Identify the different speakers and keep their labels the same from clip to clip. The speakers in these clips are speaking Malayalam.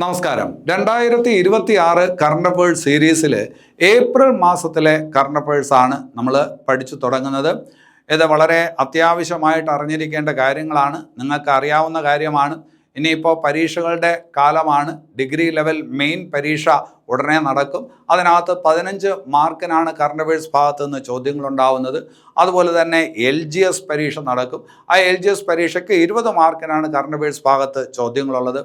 Speaker 1: നമസ്കാരം. 2026 കറണ്ട് അഫയേഴ്സ് സീരീസിൽ ഏപ്രിൽ മാസത്തിലെ കറണ്ട് അഫയേഴ്സ് ആണ് നമ്മൾ പഠിച്ചു തുടങ്ങുന്നത്. ഇത് വളരെ അത്യാവശ്യമായിട്ട് അറിഞ്ഞിരിക്കേണ്ട കാര്യങ്ങളാണ്, നിങ്ങൾക്ക് അറിയാവുന്ന കാര്യമാണ്. ഇനിയിപ്പോൾ പരീക്ഷകളുടെ കാലമാണ്. ഡിഗ്രി ലെവൽ മെയിൻ പരീക്ഷ ഉടനെ നടക്കും. അതിനകത്ത് 15 മാർക്കിനാണ് കറണ്ട് അഫയേഴ്സ് ഭാഗത്തു നിന്ന് ചോദ്യങ്ങളുണ്ടാവുന്നത്. അതുപോലെ തന്നെ LGS പരീക്ഷ നടക്കും. ആ LGS പരീക്ഷയ്ക്ക് 20 മാർക്കിനാണ് കറണ്ട് അഫയേഴ്സ് ഭാഗത്ത് ചോദ്യങ്ങളുള്ളത്.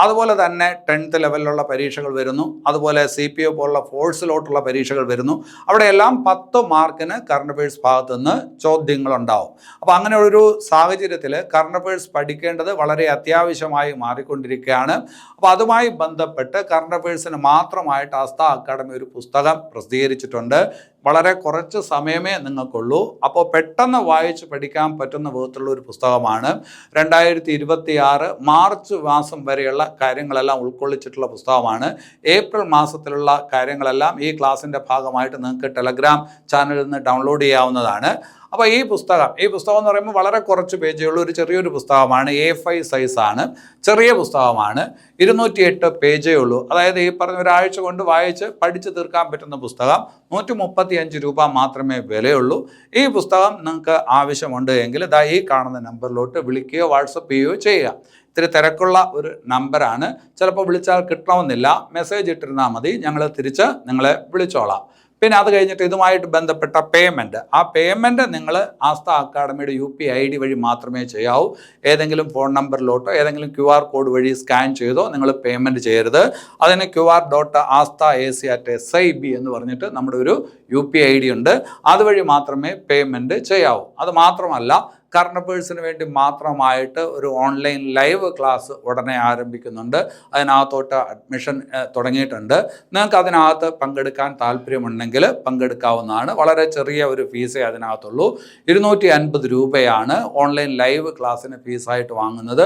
Speaker 1: അതുപോലെ തന്നെ 10th ലെവലിലുള്ള പരീക്ഷകൾ വരുന്നു. അതുപോലെ CPO പോലുള്ള ഫോഴ്സിലോട്ടുള്ള പരീക്ഷകൾ വരുന്നു. അവിടെയെല്ലാം 10 മാർക്കിന് കറണ്ട് അഫയേഴ്സ് ഭാഗത്തു നിന്ന് ചോദ്യങ്ങളുണ്ടാവും. അപ്പോൾ അങ്ങനെ ഒരു സാഹചര്യത്തിൽ കറണ്ട് അഫയേഴ്സ് പഠിക്കേണ്ടത് വളരെ അത്യാവശ്യമായി മാറിക്കൊണ്ടിരിക്കുകയാണ്. അപ്പോൾ അതുമായി ബന്ധപ്പെട്ട് കറണ്ട് അഫയേഴ്സിന് മാത്രമായിട്ട് ആസ്ഥ അക്കാഡമി ഒരു പുസ്തകം പ്രസിദ്ധീകരിച്ചിട്ടുണ്ട്. വളരെ കുറച്ച് സമയമേ നിങ്ങൾക്കുള്ളൂ. അപ്പോൾ പെട്ടെന്ന് വായിച്ച് പഠിക്കാൻ പറ്റുന്ന വിധത്തിലുള്ള ഒരു പുസ്തകമാണ്. 2026 മാർച്ച് മാസം വരെയുള്ള കാര്യങ്ങളെല്ലാം ഉൾക്കൊള്ളിച്ചിട്ടുള്ള പുസ്തകമാണ്. ഏപ്രിൽ മാസത്തിലുള്ള കാര്യങ്ങളെല്ലാം ഈ ക്ലാസ്സിൻ്റെ ഭാഗമായിട്ട് നിങ്ങൾക്ക് ടെലഗ്രാം ചാനലിൽ നിന്ന് ഡൗൺലോഡ് ചെയ്യാവുന്നതാണ്. അപ്പോൾ ഈ പുസ്തകം എന്ന് പറയുമ്പോൾ വളരെ കുറച്ച് പേജേ ഉള്ളൂ. ഒരു ചെറിയൊരു പുസ്തകമാണ്. A5 സൈസാണ്. ചെറിയ പുസ്തകമാണ്. 208 പേജേ ഉള്ളൂ. അതായത് ഈ പറഞ്ഞ ഒരാഴ്ച കൊണ്ട് വായിച്ച് പഠിച്ചു തീർക്കാൻ പറ്റുന്ന പുസ്തകം. 135 രൂപ മാത്രമേ വിലയുള്ളൂ. ഈ പുസ്തകം നിങ്ങൾക്ക് ആവശ്യമുണ്ട് എങ്കിൽ ദാ ഈ കാണുന്ന നമ്പറിലോട്ട് വിളിക്കുകയോ വാട്സപ്പ് ചെയ്യുകയോ ചെയ്യുക. ഇത്തിരി തിരക്കുള്ള ഒരു നമ്പറാണ്. ചിലപ്പോൾ വിളിച്ചാൽ കിട്ടണമെന്നില്ല. മെസ്സേജ് ഇട്ടിരുന്നാൽ മതി, ഞങ്ങൾ തിരിച്ച് നിങ്ങളെ വിളിച്ചോളാം. പിന്നെ അത് കഴിഞ്ഞിട്ട് ഇതുമായിട്ട് ബന്ധപ്പെട്ട പേയ്മെൻറ്റ്, ആ പേയ്മെൻറ്റ് നിങ്ങൾ ആസ്ഥ അക്കാഡമിയുടെ UPI ID വഴി മാത്രമേ ചെയ്യാവൂ. ഏതെങ്കിലും ഫോൺ നമ്പറിലോട്ടോ ഏതെങ്കിലും QR കോഡ് വഴി സ്കാൻ ചെയ്തോ നിങ്ങൾ പേയ്മെൻറ്റ് ചെയ്യരുത്. അതിന് QR.asthac@sib എന്ന് പറഞ്ഞിട്ട് നമ്മുടെ ഒരു UPI ID ഉണ്ട്. അതുവഴി മാത്രമേ പേയ്മെൻറ്റ് ചെയ്യാവൂ. അത് മാത്രമല്ല, കറണ്ട് അഫയേഴ്സിന് വേണ്ടി മാത്രമായിട്ട് ഒരു ഓൺലൈൻ ലൈവ് ക്ലാസ് ഉടനെ ആരംഭിക്കുന്നുണ്ട്. അതിനകത്തോട്ട് അഡ്മിഷൻ തുടങ്ങിയിട്ടുണ്ട്. നിങ്ങൾക്ക് അതിനകത്ത് പങ്കെടുക്കാൻ താല്പര്യമുണ്ടെങ്കിൽ പങ്കെടുക്കാവുന്നതാണ്. വളരെ ചെറിയ ഒരു ഫീസേ അതിനകത്തുള്ളൂ. 250 രൂപയാണ് ഓൺലൈൻ ലൈവ് ക്ലാസ്സിന് ഫീസായിട്ട് വാങ്ങുന്നത്.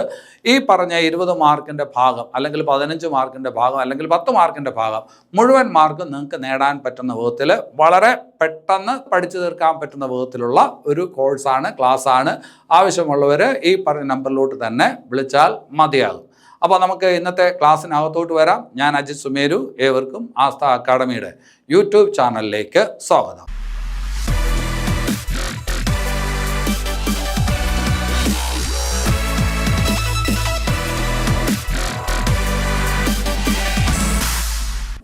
Speaker 1: ഈ പറഞ്ഞ 20 മാർക്കിൻ്റെ ഭാഗം അല്ലെങ്കിൽ 15 മാർക്കിൻ്റെ ഭാഗം അല്ലെങ്കിൽ 10 മാർക്കിൻ്റെ ഭാഗം മുഴുവൻ മാർക്ക് നിങ്ങൾക്ക് നേടാൻ പറ്റുന്ന വിധത്തിൽ വളരെ പെട്ടെന്ന് പഠിച്ചു തീർക്കാൻ പറ്റുന്ന വിധത്തിലുള്ള ഒരു കോഴ്സാണ്, ക്ലാസ്സാണ്. ആവശ്യമുള്ളവർ ഈ പറഞ്ഞ നമ്പറിലോട്ട് തന്നെ വിളിച്ചാൽ മതിയാകും. അപ്പോൾ നമുക്ക് ഇന്നത്തെ ക്ലാസ്സിനകത്തോട്ട് വരാം. ഞാൻ അജിത് സുമേരു. ഏവർക്കും ആസ്ഥ അക്കാഡമിയുടെ യൂട്യൂബ് ചാനലിലേക്ക് സ്വാഗതം.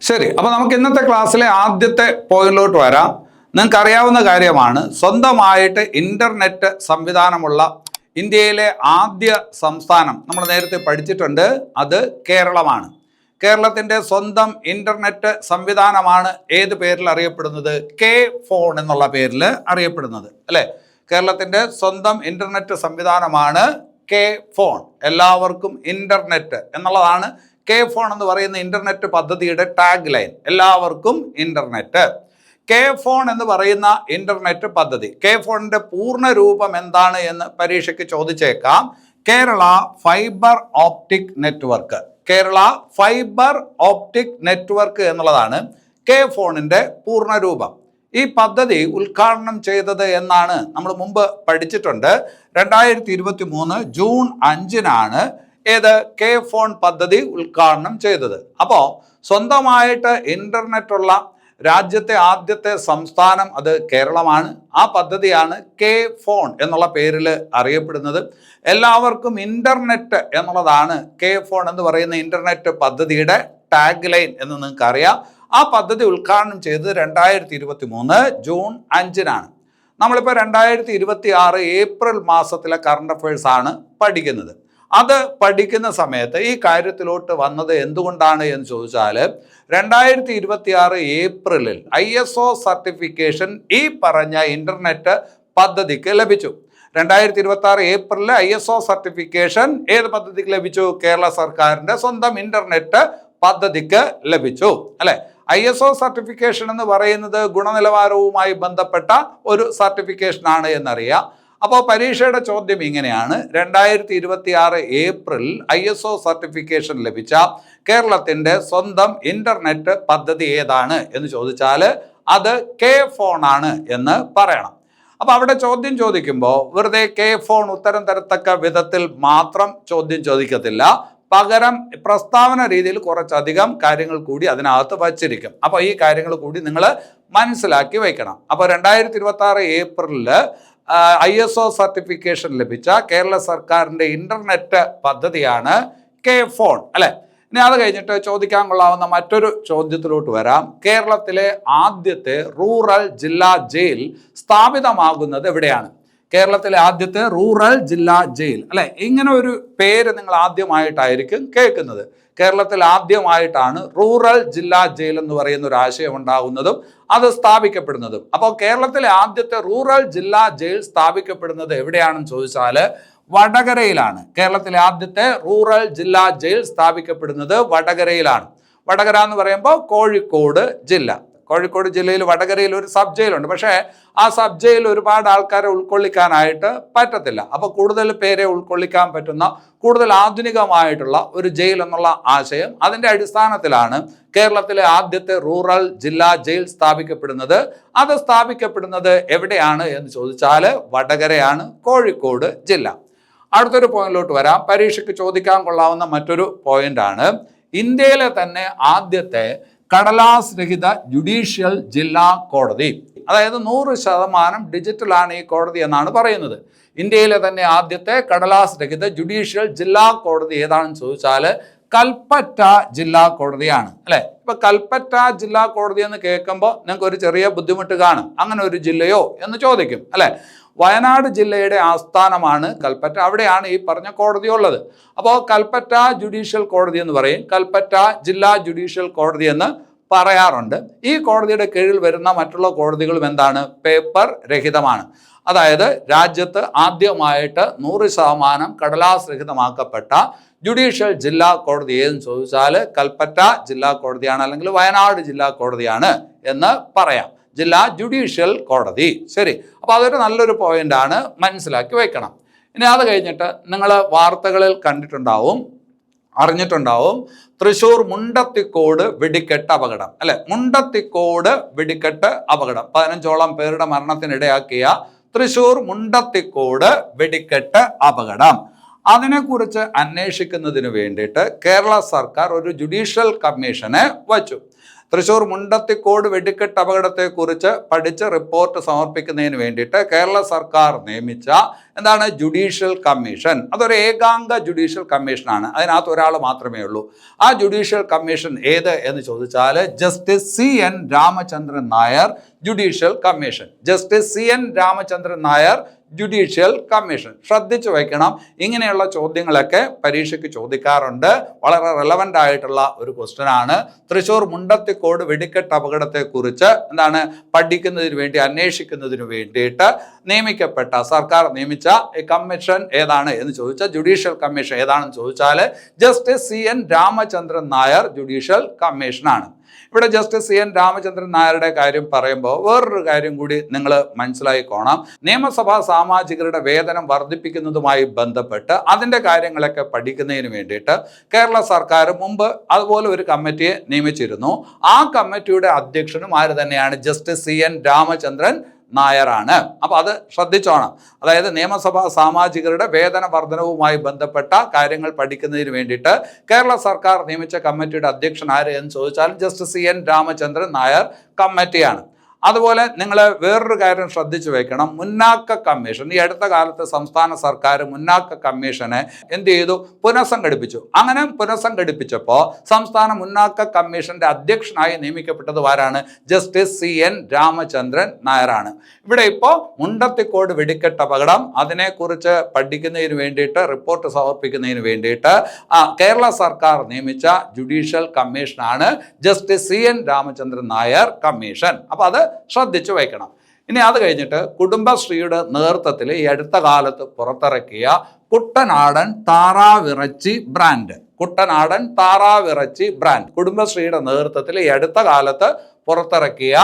Speaker 1: ശരി, അപ്പോൾ നമുക്ക് ഇന്നത്തെ ക്ലാസ്സിലെ ആദ്യത്തെ പോയിന്റിലോട്ട് വരാം. നിങ്ങൾക്കറിയാവുന്ന കാര്യമാണ്, സ്വന്തമായിട്ട് ഇൻ്റർനെറ്റ് സംവിധാനമുള്ള ഇന്ത്യയിലെ ആദ്യ സംസ്ഥാനം നമ്മൾ നേരത്തെ പഠിച്ചിട്ടുണ്ട്. അത് കേരളമാണ്. കേരളത്തിൻ്റെ സ്വന്തം ഇൻ്റർനെറ്റ് സംവിധാനമാണ് ഏത് പേരിൽ അറിയപ്പെടുന്നത്? K-Phone എന്നുള്ള പേരിൽ അറിയപ്പെടുന്നത്, അല്ലേ? കേരളത്തിൻ്റെ സ്വന്തം ഇൻ്റർനെറ്റ് സംവിധാനമാണ് K-Phone. എല്ലാവർക്കും ഇൻ്റർനെറ്റ് എന്നുള്ളതാണ് K-Phone എന്ന് പറയുന്ന ഇൻ്റർനെറ്റ് പദ്ധതിയുടെ ടാഗ് ലൈൻ. എല്ലാവർക്കും ഇൻ്റർനെറ്റ്. K-Phone എന്ന് പറയുന്ന ഇൻ്റർനെറ്റ് പദ്ധതി, K-Phoneൻ്റെ പൂർണ്ണ രൂപം എന്താണ് എന്ന് പരീക്ഷയ്ക്ക് ചോദിച്ചേക്കാം. Kerala fibre optic network. Kerala fibre optic network എന്നുള്ളതാണ് K-Phoneൻ്റെ പൂർണ്ണ രൂപം. ഈ പദ്ധതി ഉദ്ഘാടനം ചെയ്തത് എന്നാണ് നമ്മൾ മുമ്പ് പഠിച്ചിട്ടുണ്ട്. 2023 ജൂൺ 5-നാണ് ഏത് K-Phone പദ്ധതി ഉദ്ഘാടനം ചെയ്തത്. അപ്പോൾ സ്വന്തമായിട്ട് ഇൻ്റർനെറ്റുള്ള രാജ്യത്തെ ആദ്യത്തെ സംസ്ഥാനം അത് കേരളമാണ്. ആ പദ്ധതിയാണ് K-Phone എന്നുള്ള പേരിൽ അറിയപ്പെടുന്നത്. എല്ലാവർക്കും ഇൻ്റർനെറ്റ് എന്നുള്ളതാണ് K-Phone എന്ന് പറയുന്ന ഇൻ്റർനെറ്റ് പദ്ധതിയുടെ ടാഗ് ലൈൻ എന്ന് നിങ്ങൾക്കറിയാം. ആ പദ്ധതി ഉദ്ഘാടനം ചെയ്തത് 2023 ജൂൺ 5-നാണ്. നമ്മളിപ്പോൾ 2026 ഏപ്രിൽ മാസത്തിലെ കറണ്ട് അഫയേഴ്സ് ആണ് പഠിക്കുന്നത്. അത് പഠിക്കുന്ന സമയത്ത് ഈ കാര്യത്തിലോട്ട് വന്നത് എന്തുകൊണ്ടാണ് എന്ന് ചോദിച്ചാൽ, 2026 ഏപ്രിലിൽ ISO സർട്ടിഫിക്കേഷൻ ഈ പറഞ്ഞ ഇൻ്റർനെറ്റ് പദ്ധതിക്ക് ലഭിച്ചു. 2026 ഏപ്രിലിൽ ISO സർട്ടിഫിക്കേഷൻ ഏത് പദ്ധതിക്ക് ലഭിച്ചു? കേരള സർക്കാരിൻ്റെ സ്വന്തം ഇൻ്റർനെറ്റ് പദ്ധതിക്ക് ലഭിച്ചു, അല്ലേ? ISO സർട്ടിഫിക്കേഷൻ എന്ന് പറയുന്നത് ഗുണനിലവാരവുമായി ബന്ധപ്പെട്ട ഒരു സർട്ടിഫിക്കേഷനാണ് എന്നറിയാം. അപ്പോൾ പരീക്ഷയുടെ ചോദ്യം ഇങ്ങനെയാണ്: 2026 ഏപ്രിൽ ISO സർട്ടിഫിക്കേഷൻ ലഭിച്ച കേരളത്തിൻ്റെ സ്വന്തം ഇൻ്റർനെറ്റ് പദ്ധതി ഏതാണ് എന്ന് ചോദിച്ചാൽ അത് K-Phone ആണ് എന്ന് പറയണം. അപ്പോൾ അവിടെ ചോദ്യം ചോദിക്കുമ്പോൾ വെറുതെ K-Phone ഉത്തരം തരത്തക്ക വിധത്തിൽ മാത്രം ചോദ്യം ചോദിക്കത്തില്ല. പകരം പ്രസ്താവന രീതിയിൽ കുറച്ചധികം കാര്യങ്ങൾ കൂടി അതിനകത്ത് വച്ചിരിക്കും. അപ്പോൾ ഈ കാര്യങ്ങൾ കൂടി നിങ്ങൾ മനസ്സിലാക്കി വയ്ക്കണം. അപ്പോൾ 2026 ഏപ്രിലിൽ ISO സർട്ടിഫിക്കേഷൻ ലഭിച്ച കേരള സർക്കാരിൻ്റെ ഇൻ്റർനെറ്റ് പദ്ധതിയാണ് K-Phone അല്ലേ. ഇനി അത് കഴിഞ്ഞിട്ട് ചോദിക്കാൻ കൊള്ളാവുന്ന മറ്റൊരു ചോദ്യത്തിലോട്ട് വരാം. കേരളത്തിലെ ആദ്യത്തെ റൂറൽ ജില്ലാ ജയിൽ സ്ഥാപിതമാകുന്നത് എവിടെയാണ്? കേരളത്തിലെ ആദ്യത്തെ റൂറൽ ജില്ലാ ജയിൽ അല്ലെ, ഇങ്ങനെ ഒരു പേര് നിങ്ങൾ ആദ്യമായിട്ടായിരിക്കും കേൾക്കുന്നത്. കേരളത്തിൽ ആദ്യമായിട്ടാണ് റൂറൽ ജില്ലാ ജയിൽ എന്ന് പറയുന്ന ഒരു ആശയം ഉണ്ടാകുന്നതും അത് സ്ഥാപിക്കപ്പെടുന്നതും. അപ്പോൾ കേരളത്തിലെ ആദ്യത്തെ റൂറൽ ജില്ലാ ജയിൽ സ്ഥാപിക്കപ്പെടുന്നത് എവിടെയാണെന്ന് ചോദിച്ചാൽ വടകരയിലാണ്. കേരളത്തിലെ ആദ്യത്തെ റൂറൽ ജില്ലാ ജയിൽ സ്ഥാപിക്കപ്പെടുന്നത് വടകരയിലാണ്. വടകര എന്ന് പറയുമ്പോൾ കോഴിക്കോട് ജില്ല. കോഴിക്കോട് ജില്ലയിൽ വടകരയിൽ ഒരു സബ് ജയിലുണ്ട്. പക്ഷേ ആ സബ് ജയിൽ ഒരുപാട് ആൾക്കാരെ ഉൾക്കൊള്ളിക്കാനായിട്ട് പറ്റത്തില്ല. അപ്പോൾ കൂടുതൽ പേരെ ഉൾക്കൊള്ളിക്കാൻ പറ്റുന്ന കൂടുതൽ ആധുനികമായിട്ടുള്ള ഒരു ജയിൽ എന്നുള്ള ആശയം, അതിൻ്റെ അടിസ്ഥാനത്തിലാണ് കേരളത്തിലെ ആദ്യത്തെ റൂറൽ ജില്ലാ ജയിൽ സ്ഥാപിക്കപ്പെടുന്നത്. അത് സ്ഥാപിക്കപ്പെടുന്നത് എവിടെയാണ് എന്ന് ചോദിച്ചാൽ വടകരയാണ്, കോഴിക്കോട് ജില്ല. അടുത്തൊരു പോയിന്റിലോട്ട് വരാം. പരീക്ഷയ്ക്ക് ചോദിക്കാൻ കൊള്ളാവുന്ന മറ്റൊരു പോയിന്റാണ് ഇന്ത്യയിലെ തന്നെ ആദ്യത്തെ കടലാസ് രഹിത ജുഡീഷ്യൽ ജില്ലാ കോടതി. അതായത് 100% ഡിജിറ്റലാണ് ഈ കോടതി എന്നാണ് പറയുന്നത്. ഇന്ത്യയിലെ തന്നെ ആദ്യത്തെ കടലാസ് രഹിത ജുഡീഷ്യൽ ജില്ലാ കോടതി ഏതാണെന്ന് ചോദിച്ചാൽ കൽപ്പറ്റ ജില്ലാ കോടതിയാണ് അല്ലെ. ഇപ്പൊ കൽപ്പറ്റ ജില്ലാ കോടതി എന്ന് കേൾക്കുമ്പോൾ നിങ്ങൾക്ക് ഒരു ചെറിയ ബുദ്ധിമുട്ട് കാണും. അങ്ങനെ ഒരു ജില്ലയോ എന്ന് ചോദിക്കും അല്ലെ. വയനാട് ജില്ലയുടെ ആസ്ഥാനമാണ് കൽപ്പറ്റ. അവിടെയാണ് ഈ പറഞ്ഞ കോടതി ഉള്ളത്. അപ്പോൾ കൽപ്പറ്റ ജുഡീഷ്യൽ കോടതി എന്ന് പറയും, കൽപ്പറ്റ ജില്ലാ ജുഡീഷ്യൽ കോടതി എന്ന് പറയാറുണ്ട്. ഈ കോടതിയുടെ കീഴിൽ വരുന്ന മറ്റുള്ള കോടതികളും എന്താണ്? പേപ്പർ രഹിതമാണ്. അതായത് രാജ്യത്ത് ആദ്യമായിട്ട് 100% കടലാസ് രഹിതമാക്കപ്പെട്ട ജുഡീഷ്യൽ ജില്ലാ കോടതി ഏതെന്ന് ചോദിച്ചാൽ കൽപ്പറ്റ ജില്ലാ കോടതിയാണ്, അല്ലെങ്കിൽ വയനാട് ജില്ലാ കോടതിയാണ് എന്ന് പറയാം. ജില്ലാ ജുഡീഷ്യൽ കോടതി. ശരി, അപ്പോൾ അതൊരു നല്ലൊരു പോയിന്റാണ്, മനസ്സിലാക്കി വെക്കണം. ഇനി അത് കഴിഞ്ഞിട്ട് നിങ്ങൾ വാർത്തകളിൽ കണ്ടിട്ടുണ്ടാവും, അറിഞ്ഞിട്ടുണ്ടാവും, തൃശ്ശൂർ മുണ്ടത്തിക്കോട് വെടിക്കെട്ട് അപകടം അല്ലെ. മുണ്ടത്തിക്കോട് വെടിക്കെട്ട് അപകടം 15ഓളം പേരുടെ മരണത്തിനിടയാക്കിയ തൃശ്ശൂർ മുണ്ടത്തിക്കോട് വെടിക്കെട്ട് അപകടം, അതിനെക്കുറിച്ച് അന്വേഷിക്കുന്നതിന് വേണ്ടിയിട്ട് കേരള സർക്കാർ ഒരു ജുഡീഷ്യൽ കമ്മീഷനെ വച്ചു. തൃശ്ശൂർ മുണ്ടത്തിക്കോട് വെടിക്കെട്ട് അപകടത്തെക്കുറിച്ച് പഠിച്ച് റിപ്പോർട്ട് സമർപ്പിക്കുന്നതിന് വേണ്ടിയിട്ട് കേരള സർക്കാർ നിയമിച്ച എന്താണ് ജുഡീഷ്യൽ കമ്മീഷൻ. അതൊരു ഏകാംഗ ജുഡീഷ്യൽ കമ്മീഷനാണ്. അതിനകത്ത് ഒരാൾ മാത്രമേ ഉള്ളൂ. ആ ജുഡീഷ്യൽ കമ്മീഷൻ ഏത് എന്ന് ചോദിച്ചാൽ justice CN Ramachandran Nair judicial commission. Justice CN Ramachandran Nair judicial commission. ശ്രദ്ധിച്ചു വയ്ക്കണം, ഇങ്ങനെയുള്ള ചോദ്യങ്ങളൊക്കെ പരീക്ഷയ്ക്ക് ചോദിക്കാറുണ്ട്. വളരെ റെലവൻ്റ് ആയിട്ടുള്ള ഒരു ക്വസ്റ്റ്യൻ ആണ്. തൃശ്ശൂർ മുണ്ടത്തിക്കോട് വെടിക്കെട്ട് അപകടത്തെക്കുറിച്ച് എന്താണ് പഠിക്കുന്നതിന് വേണ്ടി, അന്വേഷിക്കുന്നതിന് വേണ്ടിയിട്ട് നിയമിക്കപ്പെട്ട, സർക്കാർ നിയമിച്ച കമ്മീഷൻ ഏതാണ് എന്ന് ചോദിച്ചാൽ, ജുഡീഷ്യൽ കമ്മീഷൻ ഏതാണെന്ന് ചോദിച്ചാൽ justice CN Ramachandran Nair judicial കമ്മീഷനാണ്. ഇവിടെ ജസ്റ്റിസ് CN രാമചന്ദ്രൻ നായരുടെ കാര്യം പറയുമ്പോൾ വേറൊരു കാര്യം കൂടി നിങ്ങൾ മനസ്സിലാക്കിക്കോണം. നിയമസഭാ സാമാജികരുടെ വേതനം വർദ്ധിപ്പിക്കുന്നതുമായി ബന്ധപ്പെട്ട് അതിൻ്റെ കാര്യങ്ങളൊക്കെ പഠിക്കുന്നതിന് വേണ്ടിയിട്ട് കേരള സർക്കാർ മുമ്പ് അതുപോലെ ഒരു കമ്മിറ്റിയെ നിയമിച്ചിരുന്നു. ആ കമ്മിറ്റിയുടെ അധ്യക്ഷനും ആര് തന്നെയാണ്? ജസ്റ്റിസ് CN രാമചന്ദ്രൻ നായരാണ്. അപ്പോൾ അത് ശ്രദ്ധിച്ചോണം. അതായത് നിയമസഭാ സാമാജികരുടെ വേതന വർധനവുമായി ബന്ധപ്പെട്ട കാര്യങ്ങൾ പഠിക്കുന്നതിന് വേണ്ടിയിട്ട് കേരള സർക്കാർ നിയമിച്ച കമ്മിറ്റിയുടെ അധ്യക്ഷൻ ആര് എന്ന് ചോദിച്ചാൽ ജസ്റ്റിസ് CN രാമചന്ദ്രൻ നായർ കമ്മിറ്റിയാണ്. അതുപോലെ നിങ്ങൾ വേറൊരു കാര്യം ശ്രദ്ധിച്ചു വെക്കണം. മുന്നാക്ക കമ്മീഷൻ, ഈ അടുത്ത കാലത്ത് സംസ്ഥാന സർക്കാർ മുന്നാക്ക കമ്മീഷനെ എന്ത് ചെയ്തു? പുനഃസംഘടിപ്പിച്ചു. അങ്ങനെ പുനഃസംഘടിപ്പിച്ചപ്പോൾ സംസ്ഥാന മുന്നാക്ക കമ്മീഷന്റെ അധ്യക്ഷനായി നിയമിക്കപ്പെട്ടത് ആരാണ്? ജസ്റ്റിസ് CN രാമചന്ദ്രൻ നായരാണ്. ഇവിടെ ഇപ്പോൾ മുണ്ടത്തിക്കോട് വെടിക്കെട്ട് അപകടം, അതിനെക്കുറിച്ച് പഠിക്കുന്നതിന് വേണ്ടിയിട്ട്, റിപ്പോർട്ട് സമർപ്പിക്കുന്നതിന് വേണ്ടിയിട്ട് കേരള സർക്കാർ നിയമിച്ച ജുഡീഷ്യൽ കമ്മീഷനാണ് justice CN Ramachandran Nair commission. അപ്പോൾ അത് ശ്രദ്ധിച്ചു വയ്ക്കണം. ഇനി അത് കഴിഞ്ഞിട്ട് കുടുംബശ്രീയുടെ നേതൃത്വത്തിൽ ഈ അടുത്ത കാലത്ത് പുറത്തിറക്കിയ കുട്ടനാടൻ താറാവിറച്ചി ബ്രാൻഡ്, കുട്ടനാടൻ താറാവിറച്ചി ബ്രാൻഡ് കുടുംബശ്രീയുടെ നേതൃത്വത്തിൽ ഈ അടുത്ത കാലത്ത് പുറത്തിറക്കിയ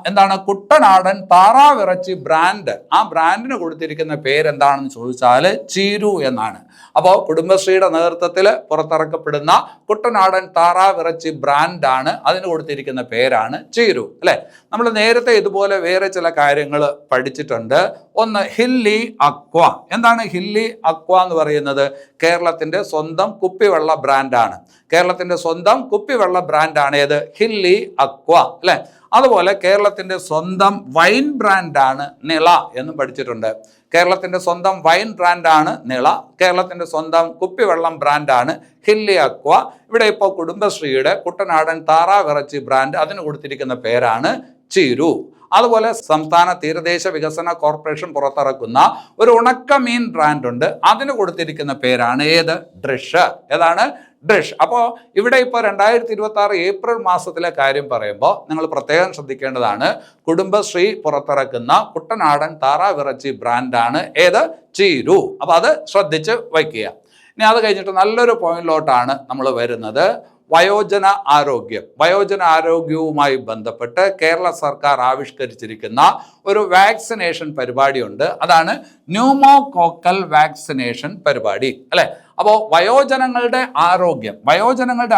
Speaker 1: എന്താണ് കുട്ടനാടൻ താറാവിറച്ചി ബ്രാൻഡ്, ആ ബ്രാൻഡിന് കൊടുത്തിരിക്കുന്ന പേരെന്താണെന്ന് ചോദിച്ചാൽ ചീരു എന്നാണ്. അപ്പോൾ കുടുംബശ്രീയുടെ നേതൃത്വത്തിൽ പുറത്തിറക്കപ്പെടുന്ന കുട്ടനാടൻ താറാവിറച്ചി ബ്രാൻഡാണ്, അതിന് കൊടുത്തിരിക്കുന്ന പേരാണ് ചീരു അല്ലെ. നമ്മൾ നേരത്തെ ഇതുപോലെ വേറെ ചില കാര്യങ്ങൾ പഠിച്ചിട്ടുണ്ട്. ഒന്ന് ഹില്ലി അക്വ. എന്താണ് ഹില്ലി അക്വ എന്ന് പറയുന്നത്? കേരളത്തിന്റെ സ്വന്തം കുപ്പിവെള്ള ബ്രാൻഡാണ്. കേരളത്തിന്റെ സ്വന്തം കുപ്പിവെള്ള ബ്രാൻഡാണ് ഏത്? ഹില്ലി അക്വ അല്ലെ. അതുപോലെ കേരളത്തിന്റെ സ്വന്തം വൈൻ ബ്രാൻഡാണ് നിള എന്നും പഠിച്ചിട്ടുണ്ട്. കേരളത്തിന്റെ സ്വന്തം വൈൻ ബ്രാൻഡാണ് നിള. കേരളത്തിന്റെ സ്വന്തം കുപ്പിവെള്ളം ബ്രാൻഡാണ് ഹില്ലി അക്വ. ഇവിടെ ഇപ്പോൾ കുടുംബശ്രീയുടെ കുട്ടനാടൻ താറാവിറച്ചി ബ്രാൻഡ്, അതിന് കൊടുത്തിരിക്കുന്ന പേരാണ് ചീരു. അതുപോലെ സംസ്ഥാന തീരദേശ വികസന കോർപ്പറേഷൻ പുറത്തിറക്കുന്ന ഒരു ഉണക്കമീൻ ബ്രാൻഡ് ഉണ്ട്, അതിന് കൊടുത്തിരിക്കുന്ന പേരാണ് ഏത്? ഡ്രിഷ്. ഏതാണ്? ഡ്രിഷ്. അപ്പോൾ ഇവിടെ ഇപ്പോൾ 2026 ഏപ്രിൽ മാസത്തിലെ കാര്യം പറയുമ്പോൾ നിങ്ങൾ പ്രത്യേകം ശ്രദ്ധിക്കേണ്ടതാണ്, കുടുംബശ്രീ പുറത്തിറക്കുന്ന കുട്ടനാടൻ താറാവിറച്ചി ബ്രാൻഡാണ് ഏത്? ചീരു. അപ്പോൾ അത് ശ്രദ്ധിച്ച് വയ്ക്കുക. ഇനി അത് കഴിഞ്ഞിട്ട് നല്ലൊരു പോയിന്റിലോട്ടാണ് നമ്മൾ വരുന്നത്. വയോജന ആരോഗ്യം. വയോജന ആരോഗ്യവുമായി ബന്ധപ്പെട്ട് കേരള സർക്കാർ ആവിഷ്കരിച്ചിരിക്കുന്ന ഒരു വാക്സിനേഷൻ പരിപാടിയുണ്ട്. അതാണ് ന്യൂമോകോക്കൽ വാക്സിനേഷൻ പരിപാടി അല്ലെ. അപ്പോൾ വയോജനങ്ങളുടെ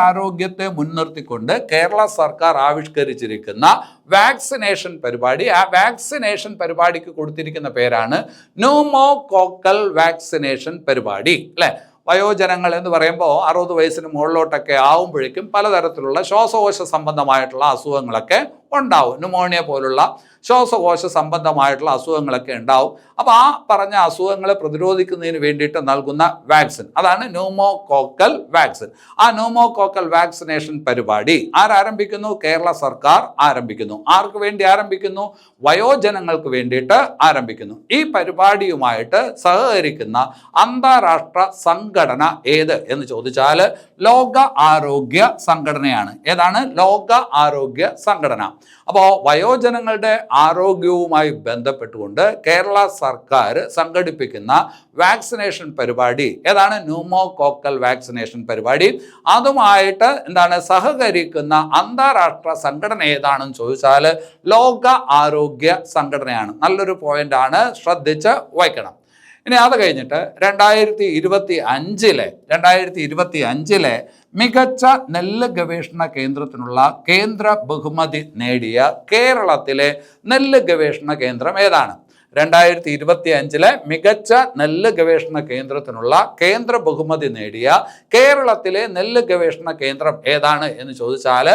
Speaker 1: ആരോഗ്യത്തെ മുൻനിർത്തിക്കൊണ്ട് കേരള സർക്കാർ ആവിഷ്കരിച്ചിരിക്കുന്ന വാക്സിനേഷൻ പരിപാടി, ആ വാക്സിനേഷൻ പരിപാടിക്ക് കൊടുത്തിരിക്കുന്ന പേരാണ് ന്യൂമോകോക്കൽ വാക്സിനേഷൻ പരിപാടി അല്ലെ. വയോജനങ്ങൾ എന്ന് പറയുമ്പോൾ 60 വയസ്സിന് മുകളിലോട്ടൊക്കെ ആവുമ്പോഴേക്കും പലതരത്തിലുള്ള ശ്വാസകോശ സംബന്ധമായിട്ടുള്ള അസുഖങ്ങളൊക്കെ ഉണ്ടാവും. ന്യൂമോണിയ പോലുള്ള ശ്വാസകോശ സംബന്ധമായിട്ടുള്ള അസുഖങ്ങളൊക്കെ ഉണ്ടാവും. അപ്പോൾ ആ പറഞ്ഞ അസുഖങ്ങളെ പ്രതിരോധിക്കുന്നതിന് വേണ്ടിയിട്ട് നൽകുന്ന വാക്സിൻ, അതാണ് ന്യൂമോകോക്കൽ വാക്സിൻ. ആ ന്യൂമോകോക്കൽ വാക്സിനേഷൻ പരിപാടി ആരംഭിക്കുന്നു? കേരള സർക്കാർ ആരംഭിക്കുന്നു. ആർക്ക് വേണ്ടി ആരംഭിക്കുന്നു? വയോജനങ്ങൾക്ക് വേണ്ടിയിട്ട് ആരംഭിക്കുന്നു. ഈ പരിപാടിയുമായിട്ട് സഹകരിക്കുന്ന അന്താരാഷ്ട്ര സംഘടന ഏത് എന്ന് ചോദിച്ചാൽ ലോക ആരോഗ്യ സംഘടനയാണ്. ഏതാണ്? ലോക ആരോഗ്യ സംഘടന. അപ്പോൾ വയോജനങ്ങളുടെ ആരോഗ്യവുമായി ബന്ധപ്പെട്ടുകൊണ്ട് കേരള സർക്കാർ സംഘടിപ്പിക്കുന്ന വാക്സിനേഷൻ പരിപാടി ഏതാണ്? ന്യൂമോകോക്കൽ വാക്സിനേഷൻ പരിപാടി. അതുമായിട്ട് സഹകരിക്കുന്ന അന്താരാഷ്ട്ര സംഘടന ഏതാണെന്ന് ചോദിച്ചാൽ ലോക ആരോഗ്യ സംഘടനയാണ്. നല്ലൊരു പോയിന്റ് ആണ്, ശ്രദ്ധിച്ച് വായിക്കണം. ഇനി അത് കഴിഞ്ഞിട്ട് 2025 മികച്ച നെല്ല് ഗവേഷണ കേന്ദ്രത്തിനുള്ള കേന്ദ്ര ബഹുമതി നേടിയ കേരളത്തിലെ നെല്ല് ഗവേഷണ കേന്ദ്രം ഏതാണ്? 2025 മികച്ച നെല്ല് ഗവേഷണ കേന്ദ്രത്തിനുള്ള കേന്ദ്ര ബഹുമതി നേടിയ കേരളത്തിലെ നെല്ല് ഗവേഷണ കേന്ദ്രം ഏതാണ് എന്ന് ചോദിച്ചാൽ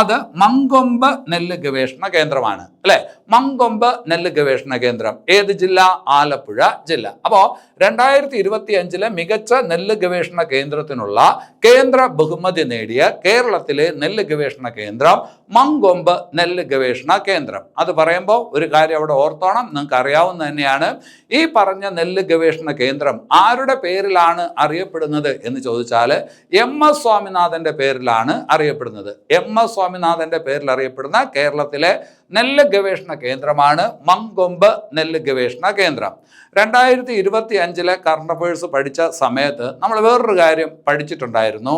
Speaker 1: അത് മങ്കൊമ്പ് നെല്ല് ഗവേഷണ കേന്ദ്രമാണ് അല്ലെ. മങ്കൊമ്പ് നെല്ല് ഗവേഷണ കേന്ദ്രം ഏത് ജില്ല? ആലപ്പുഴ ജില്ല. അപ്പോൾ 2025 മികച്ച നെല്ല് ഗവേഷണ കേന്ദ്രത്തിനുള്ള കേന്ദ്ര ബഹുമതി നേടിയ കേരളത്തിലെ നെല്ല് ഗവേഷണ കേന്ദ്രം മങ്കൊമ്പ് നെല്ല് ഗവേഷണ കേന്ദ്രം. അത് പറയുമ്പോൾ ഒരു കാര്യം അവിടെ ഓർത്തോണം, നിങ്ങൾക്ക് അറിയാവുന്ന തന്നെയാണ്. ഈ പറഞ്ഞ നെല്ല് ഗവേഷണ കേന്ദ്രം ആരുടെ പേരിലാണ് അറിയപ്പെടുന്നത് എന്ന് ചോദിച്ചാൽ MS സ്വാമിനാഥന്റെ പേരിലാണ് അറിയപ്പെടുന്നത്. MS സ്വാമിനാഥന്റെ പേരിൽ അറിയപ്പെടുന്ന കേരളത്തിലെ നെല്ല് ഗവേഷണ കേന്ദ്രമാണ് മങ്കൊമ്പ് നെല്ല് ഗവേഷണ കേന്ദ്രം. 2025 കറണ്ട് അഫയേഴ്സ് പഠിച്ച സമയത്ത് നമ്മൾ വേറൊരു കാര്യം പഠിച്ചിട്ടുണ്ടായിരുന്നു.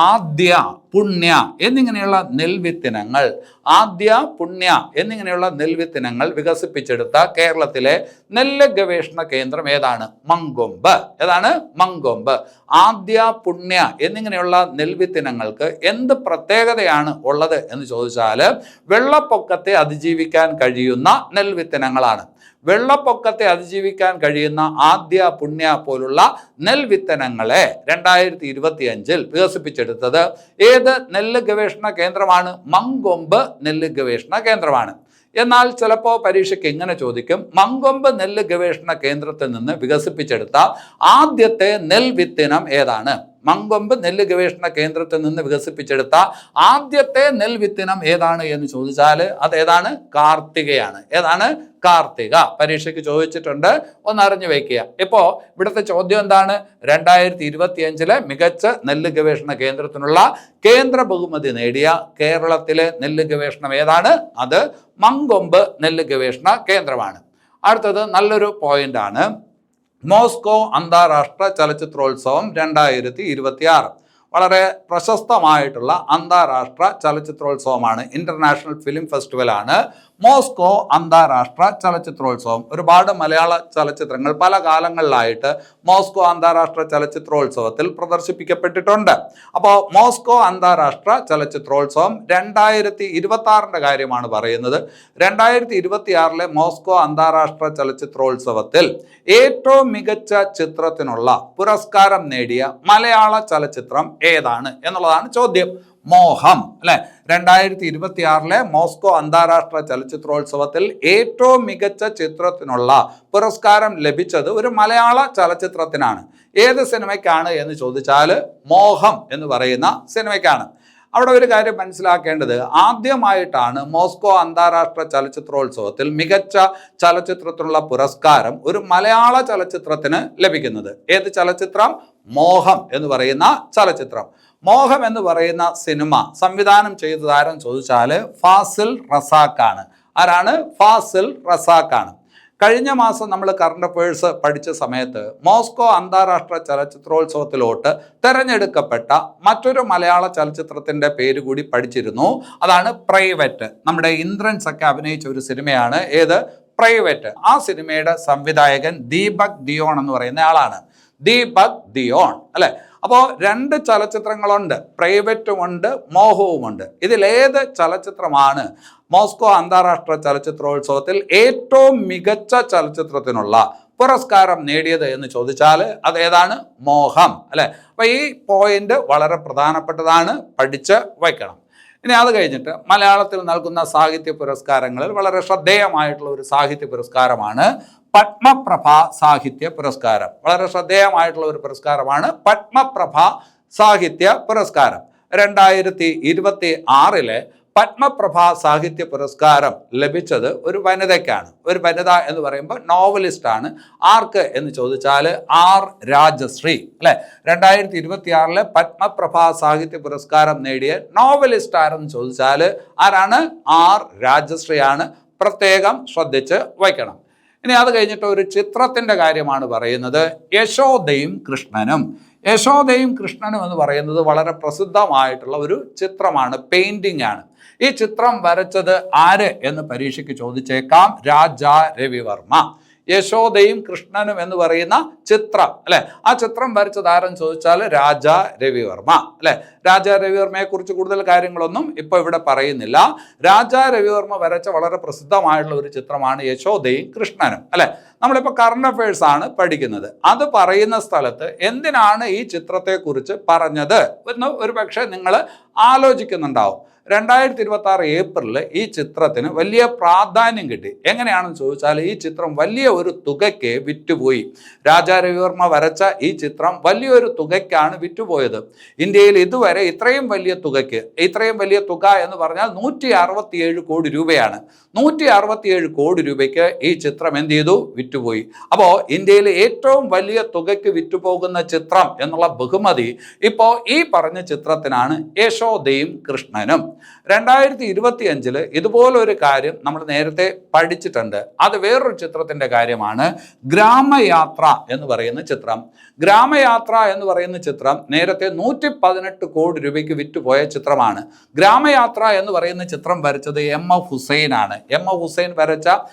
Speaker 1: ആദ്യ, പുണ്യ എന്നിങ്ങനെയുള്ള നെൽവിത്തിനങ്ങൾ, ആദ്യ, പുണ്യ എന്നിങ്ങനെയുള്ള നെൽവിത്തിനങ്ങൾ വികസിപ്പിച്ചെടുത്ത കേരളത്തിലെ നെല്ല് ഗവേഷണ കേന്ദ്രം ഏതാണ്? മങ്കൊമ്പ്. ഏതാണ്? മങ്കൊമ്പ്. ആദ്യ, പുണ്യ എന്നിങ്ങനെയുള്ള നെൽവിത്തിനങ്ങൾക്ക് എന്ത് പ്രത്യേകതയാണ് ഉള്ളത് എന്ന് ചോദിച്ചാൽ വെള്ളപ്പൊക്കത്തെ അതിജീവിക്കാൻ കഴിയുന്ന നെൽവിത്തിനങ്ങളാണ്. വെള്ളപ്പൊക്കത്തെ അതിജീവിക്കാൻ കഴിയുന്ന ആദ്യ, പുണ്യ പോലുള്ള നെൽവിത്തനങ്ങളെ 2025 വികസിപ്പിച്ചെടുത്തത് ഏത് നെല്ല് ഗവേഷണ കേന്ദ്രമാണ്? മങ്കൊമ്പ് നെല്ല് ഗവേഷണ കേന്ദ്രമാണ്. എന്നാൽ ചിലപ്പോൾ പരീക്ഷയ്ക്ക് ഇങ്ങനെ ചോദിക്കും, മങ്കൊമ്പ് നെല്ല് ഗവേഷണ കേന്ദ്രത്തിൽ നിന്ന് വികസിപ്പിച്ചെടുത്ത ആദ്യത്തെ നെൽവിത്തിനം ഏതാണ്? മങ്കൊമ്പ് നെല്ല് ഗവേഷണ കേന്ദ്രത്തിൽ നിന്ന് വികസിപ്പിച്ചെടുത്ത ആദ്യത്തെ നെൽവിത്തിനം ഏതാണ് എന്ന് ചോദിച്ചാൽ അതേതാണ്? കാർത്തികയാണ്. ഏതാണ്? കാർത്തിക. പരീക്ഷയ്ക്ക് ചോദിച്ചിട്ടുണ്ട്, ഒന്ന് അറിഞ്ഞു വയ്ക്കുക. ഇപ്പോൾ ഇവിടുത്തെ ചോദ്യം എന്താണ്? 2025 മികച്ച നെല്ല് ഗവേഷണ കേന്ദ്രത്തിനുള്ള കേന്ദ്ര ബഹുമതി നേടിയ കേരളത്തിലെ നെല്ല് ഗവേഷണം ഏതാണ്? അത് മങ്കൊമ്പ് നെല്ല് ഗവേഷണ കേന്ദ്രമാണ്. അടുത്തത് നല്ലൊരു പോയിന്റ് ആണ്. മോസ്കോ അന്താരാഷ്ട്ര ചലച്ചിത്രോത്സവം 2026. വളരെ പ്രശസ്തമായിട്ടുള്ള അന്താരാഷ്ട്ര ചലച്ചിത്രോത്സവമാണ്. ഇന്റർനാഷണൽ ഫിലിം ഫെസ്റ്റിവലാണ് മോസ്കോ അന്താരാഷ്ട്ര ചലച്ചിത്രോത്സവം. ഒരുപാട് മലയാള ചലച്ചിത്രങ്ങൾ പല കാലങ്ങളിലായിട്ട് മോസ്കോ അന്താരാഷ്ട്ര ചലച്ചിത്രോത്സവത്തിൽ പ്രദർശിപ്പിക്കപ്പെട്ടിട്ടുണ്ട്. അപ്പോൾ മോസ്കോ അന്താരാഷ്ട്ര ചലച്ചിത്രോത്സവം 2026 കാര്യമാണ് പറയുന്നത്. 2026 മോസ്കോ അന്താരാഷ്ട്ര ചലച്ചിത്രോത്സവത്തിൽ ഏറ്റവും മികച്ച ചിത്രത്തിനുള്ള പുരസ്കാരം നേടിയ മലയാള ചലച്ചിത്രം ഏതാണ് എന്നുള്ളതാണ് ചോദ്യം. മോഹം അല്ലെ, 2026 മോസ്കോ അന്താരാഷ്ട്ര ചലച്ചിത്രോത്സവത്തിൽ ഏറ്റവും മികച്ച ചിത്രത്തിനുള്ള പുരസ്കാരം ലഭിച്ചത് ഒരു മലയാള ചലച്ചിത്രത്തിനാണ്. ഏത് സിനിമയ്ക്കാണ് എന്ന് ചോദിച്ചാൽ മോഹം എന്ന് പറയുന്ന സിനിമയ്ക്കാണ്. അവിടെ ഒരു കാര്യം മനസ്സിലാക്കേണ്ടത്, ആദ്യമായിട്ടാണ് മോസ്കോ അന്താരാഷ്ട്ര ചലച്ചിത്രോത്സവത്തിൽ മികച്ച ചലച്ചിത്രത്തിനുള്ള പുരസ്കാരം ഒരു മലയാള ചലച്ചിത്രത്തിന് ലഭിക്കുന്നത്. ഏത് ചലച്ചിത്രം? മോഹം എന്ന് പറയുന്ന ചലച്ചിത്രം. മോഹം എന്ന് പറയുന്ന സിനിമ സംവിധാനം ചെയ്തത് ആരെന്ന് ചോദിച്ചാൽ ഫാസിൽ റസാഖാണ്. ആരാണ്? ഫാസിൽ റസാഖാണ്. കഴിഞ്ഞ മാസം നമ്മൾ കറണ്ട് അഫയേഴ്സ് പഠിച്ച സമയത്ത് മോസ്കോ അന്താരാഷ്ട്ര ചലച്ചിത്രോത്സവത്തിലോട്ട് തെരഞ്ഞെടുക്കപ്പെട്ട മറ്റൊരു മലയാള ചലച്ചിത്രത്തിന്റെ പേര് കൂടി പഠിച്ചിരുന്നു. അതാണ് പ്രൈവറ്റ്. നമ്മുടെ ഇന്ദ്രൻസ് ഒക്കെ അഭിനയിച്ച ഒരു സിനിമയാണ്. ഏത്? പ്രൈവറ്റ്. ആ സിനിമയുടെ സംവിധായകൻ ദീപക് ദിയോൺ എന്ന് പറയുന്ന ആളാണ്. ദീപക് ദിയോൺ അല്ലെ. അപ്പോൾ 2 ചലച്ചിത്രങ്ങളുണ്ട്, പ്രൈവറ്റുമുണ്ട്, മോഹവുമുണ്ട്. ഇതിലേത് ചലച്ചിത്രമാണ് മോസ്കോ അന്താരാഷ്ട്ര ചലച്ചിത്രോത്സവത്തിൽ ഏറ്റവും മികച്ച ചലച്ചിത്രത്തിനുള്ള പുരസ്കാരം നേടിയത് എന്ന് ചോദിച്ചാൽ അതേതാണ്? മോഹം അല്ലെ. അപ്പൊ ഈ പോയിന്റ് വളരെ പ്രധാനപ്പെട്ടതാണ്, പഠിച്ച് വയ്ക്കണം. ഇനി അത് കഴിഞ്ഞിട്ട് മലയാളത്തിൽ നൽകുന്ന സാഹിത്യ പുരസ്കാരങ്ങളിൽ വളരെ ശ്രദ്ധേയമായിട്ടുള്ള ഒരു സാഹിത്യ പുരസ്കാരമാണ് പത്മപ്രഭ സാഹിത്യ പുരസ്കാരം. വളരെ ശ്രദ്ധേയമായിട്ടുള്ള ഒരു പുരസ്കാരമാണ് പത്മപ്രഭ സാഹിത്യ പുരസ്കാരം. 2026 പത്മപ്രഭ സാഹിത്യ പുരസ്കാരം ലഭിച്ചത് ഒരു വനിതയ്ക്കാണ്. ഒരു വനിത എന്ന് പറയുമ്പോൾ നോവലിസ്റ്റ് ആണ്. ആർക്ക് എന്ന് ചോദിച്ചാൽ ആർ രാജശ്രീ അല്ലെ. 2026 പത്മപ്രഭ സാഹിത്യ പുരസ്കാരം നേടിയ നോവലിസ്റ്റ് ആരെന്ന് ചോദിച്ചാൽ ആരാണ്? ആർ രാജശ്രീ ആണ്. പ്രത്യേകം ശ്രദ്ധിച്ച് വയ്ക്കണം. ഇനി അത് കഴിഞ്ഞിട്ട് ഒരു ചിത്രത്തിന്റെ കാര്യമാണ് പറയുന്നത്. യശോദയും കൃഷ്ണനും. യശോദയും കൃഷ്ണനും എന്ന് പറയുന്നത് വളരെ പ്രസിദ്ധമായിട്ടുള്ള ഒരു ചിത്രമാണ്, പെയിന്റിംഗ് ആണ്. ഈ ചിത്രം വരച്ചത് ആര് എന്ന് പരീക്ഷയ്ക്ക് ചോദിച്ചേക്കാം. രാജാ രവിവർമ്മ. യശോദയും കൃഷ്ണനും എന്ന് പറയുന്ന ചിത്രം അല്ലെ, ആ ചിത്രം വരച്ചത് ആരെന്ന് ചോദിച്ചാൽ രാജാ രവിവർമ്മ അല്ലെ. രാജാ രവിവർമ്മയെ കുറിച്ച് കൂടുതൽ കാര്യങ്ങളൊന്നും ഇപ്പൊ ഇവിടെ പറയുന്നില്ല. രാജാ രവിവർമ്മ വരച്ച വളരെ പ്രസിദ്ധമായിട്ടുള്ള ഒരു ചിത്രമാണ് യശോദയും കൃഷ്ണനും അല്ലെ. നമ്മളിപ്പോൾ കറണ്ട് അഫയേഴ്സ് ആണ് പഠിക്കുന്നത്. അത് പറയുന്ന സ്ഥലത്ത് എന്തിനാണ് ഈ ചിത്രത്തെ കുറിച്ച് പറഞ്ഞത് എന്ന് ഒരു പക്ഷേ നിങ്ങൾ ആലോചിക്കുന്നുണ്ടാവും. 2026 ഏപ്രിലിൽ ഈ ചിത്രത്തിന് വലിയ പ്രാധാന്യം കിട്ടി. എങ്ങനെയാണെന്ന് ചോദിച്ചാൽ ഈ ചിത്രം വലിയ ഒരു തുകയ്ക്ക് വിറ്റുപോയി. രാജാ രവിവർമ്മ വരച്ച ഈ ചിത്രം വലിയൊരു തുകയ്ക്കാണ് വിറ്റുപോയത്. ഇന്ത്യയിൽ ഇതുവരെ ഇത്രയും വലിയ തുക എന്ന് പറഞ്ഞാൽ 167 കോടി രൂപയാണ്. 167 കോടി രൂപയ്ക്ക് ഈ ചിത്രം എന്ത് ചെയ്തു? വിറ്റുപോയി. അപ്പോൾ ഇന്ത്യയിൽ ഏറ്റവും വലിയ തുകയ്ക്ക് വിറ്റുപോകുന്ന ചിത്രം എന്നുള്ള ബഹുമതി ഇപ്പോൾ ഈ പറഞ്ഞ ചിത്രത്തിനാണ്, യശോദയും കൃഷ്ണനും. 2025 ഇതുപോലൊരു കാര്യം നമ്മൾ നേരത്തെ പഠിച്ചിട്ടുണ്ട്. അത് വേറൊരു ചിത്രത്തിന്റെ കാര്യമാണ്. ഗ്രാമയാത്ര എന്ന് പറയുന്ന ചിത്രം. ഗ്രാമയാത്ര എന്ന് പറയുന്ന ചിത്രം നേരത്തെ 118 കോടി രൂപയ്ക്ക് വിറ്റുപോയ ചിത്രമാണ്. ഗ്രാമയാത്ര എന്ന് പറയുന്ന ചിത്രം വരച്ചത് MF ഹുസൈൻ ആണ്. MF ഹുസൈൻ വരച്ച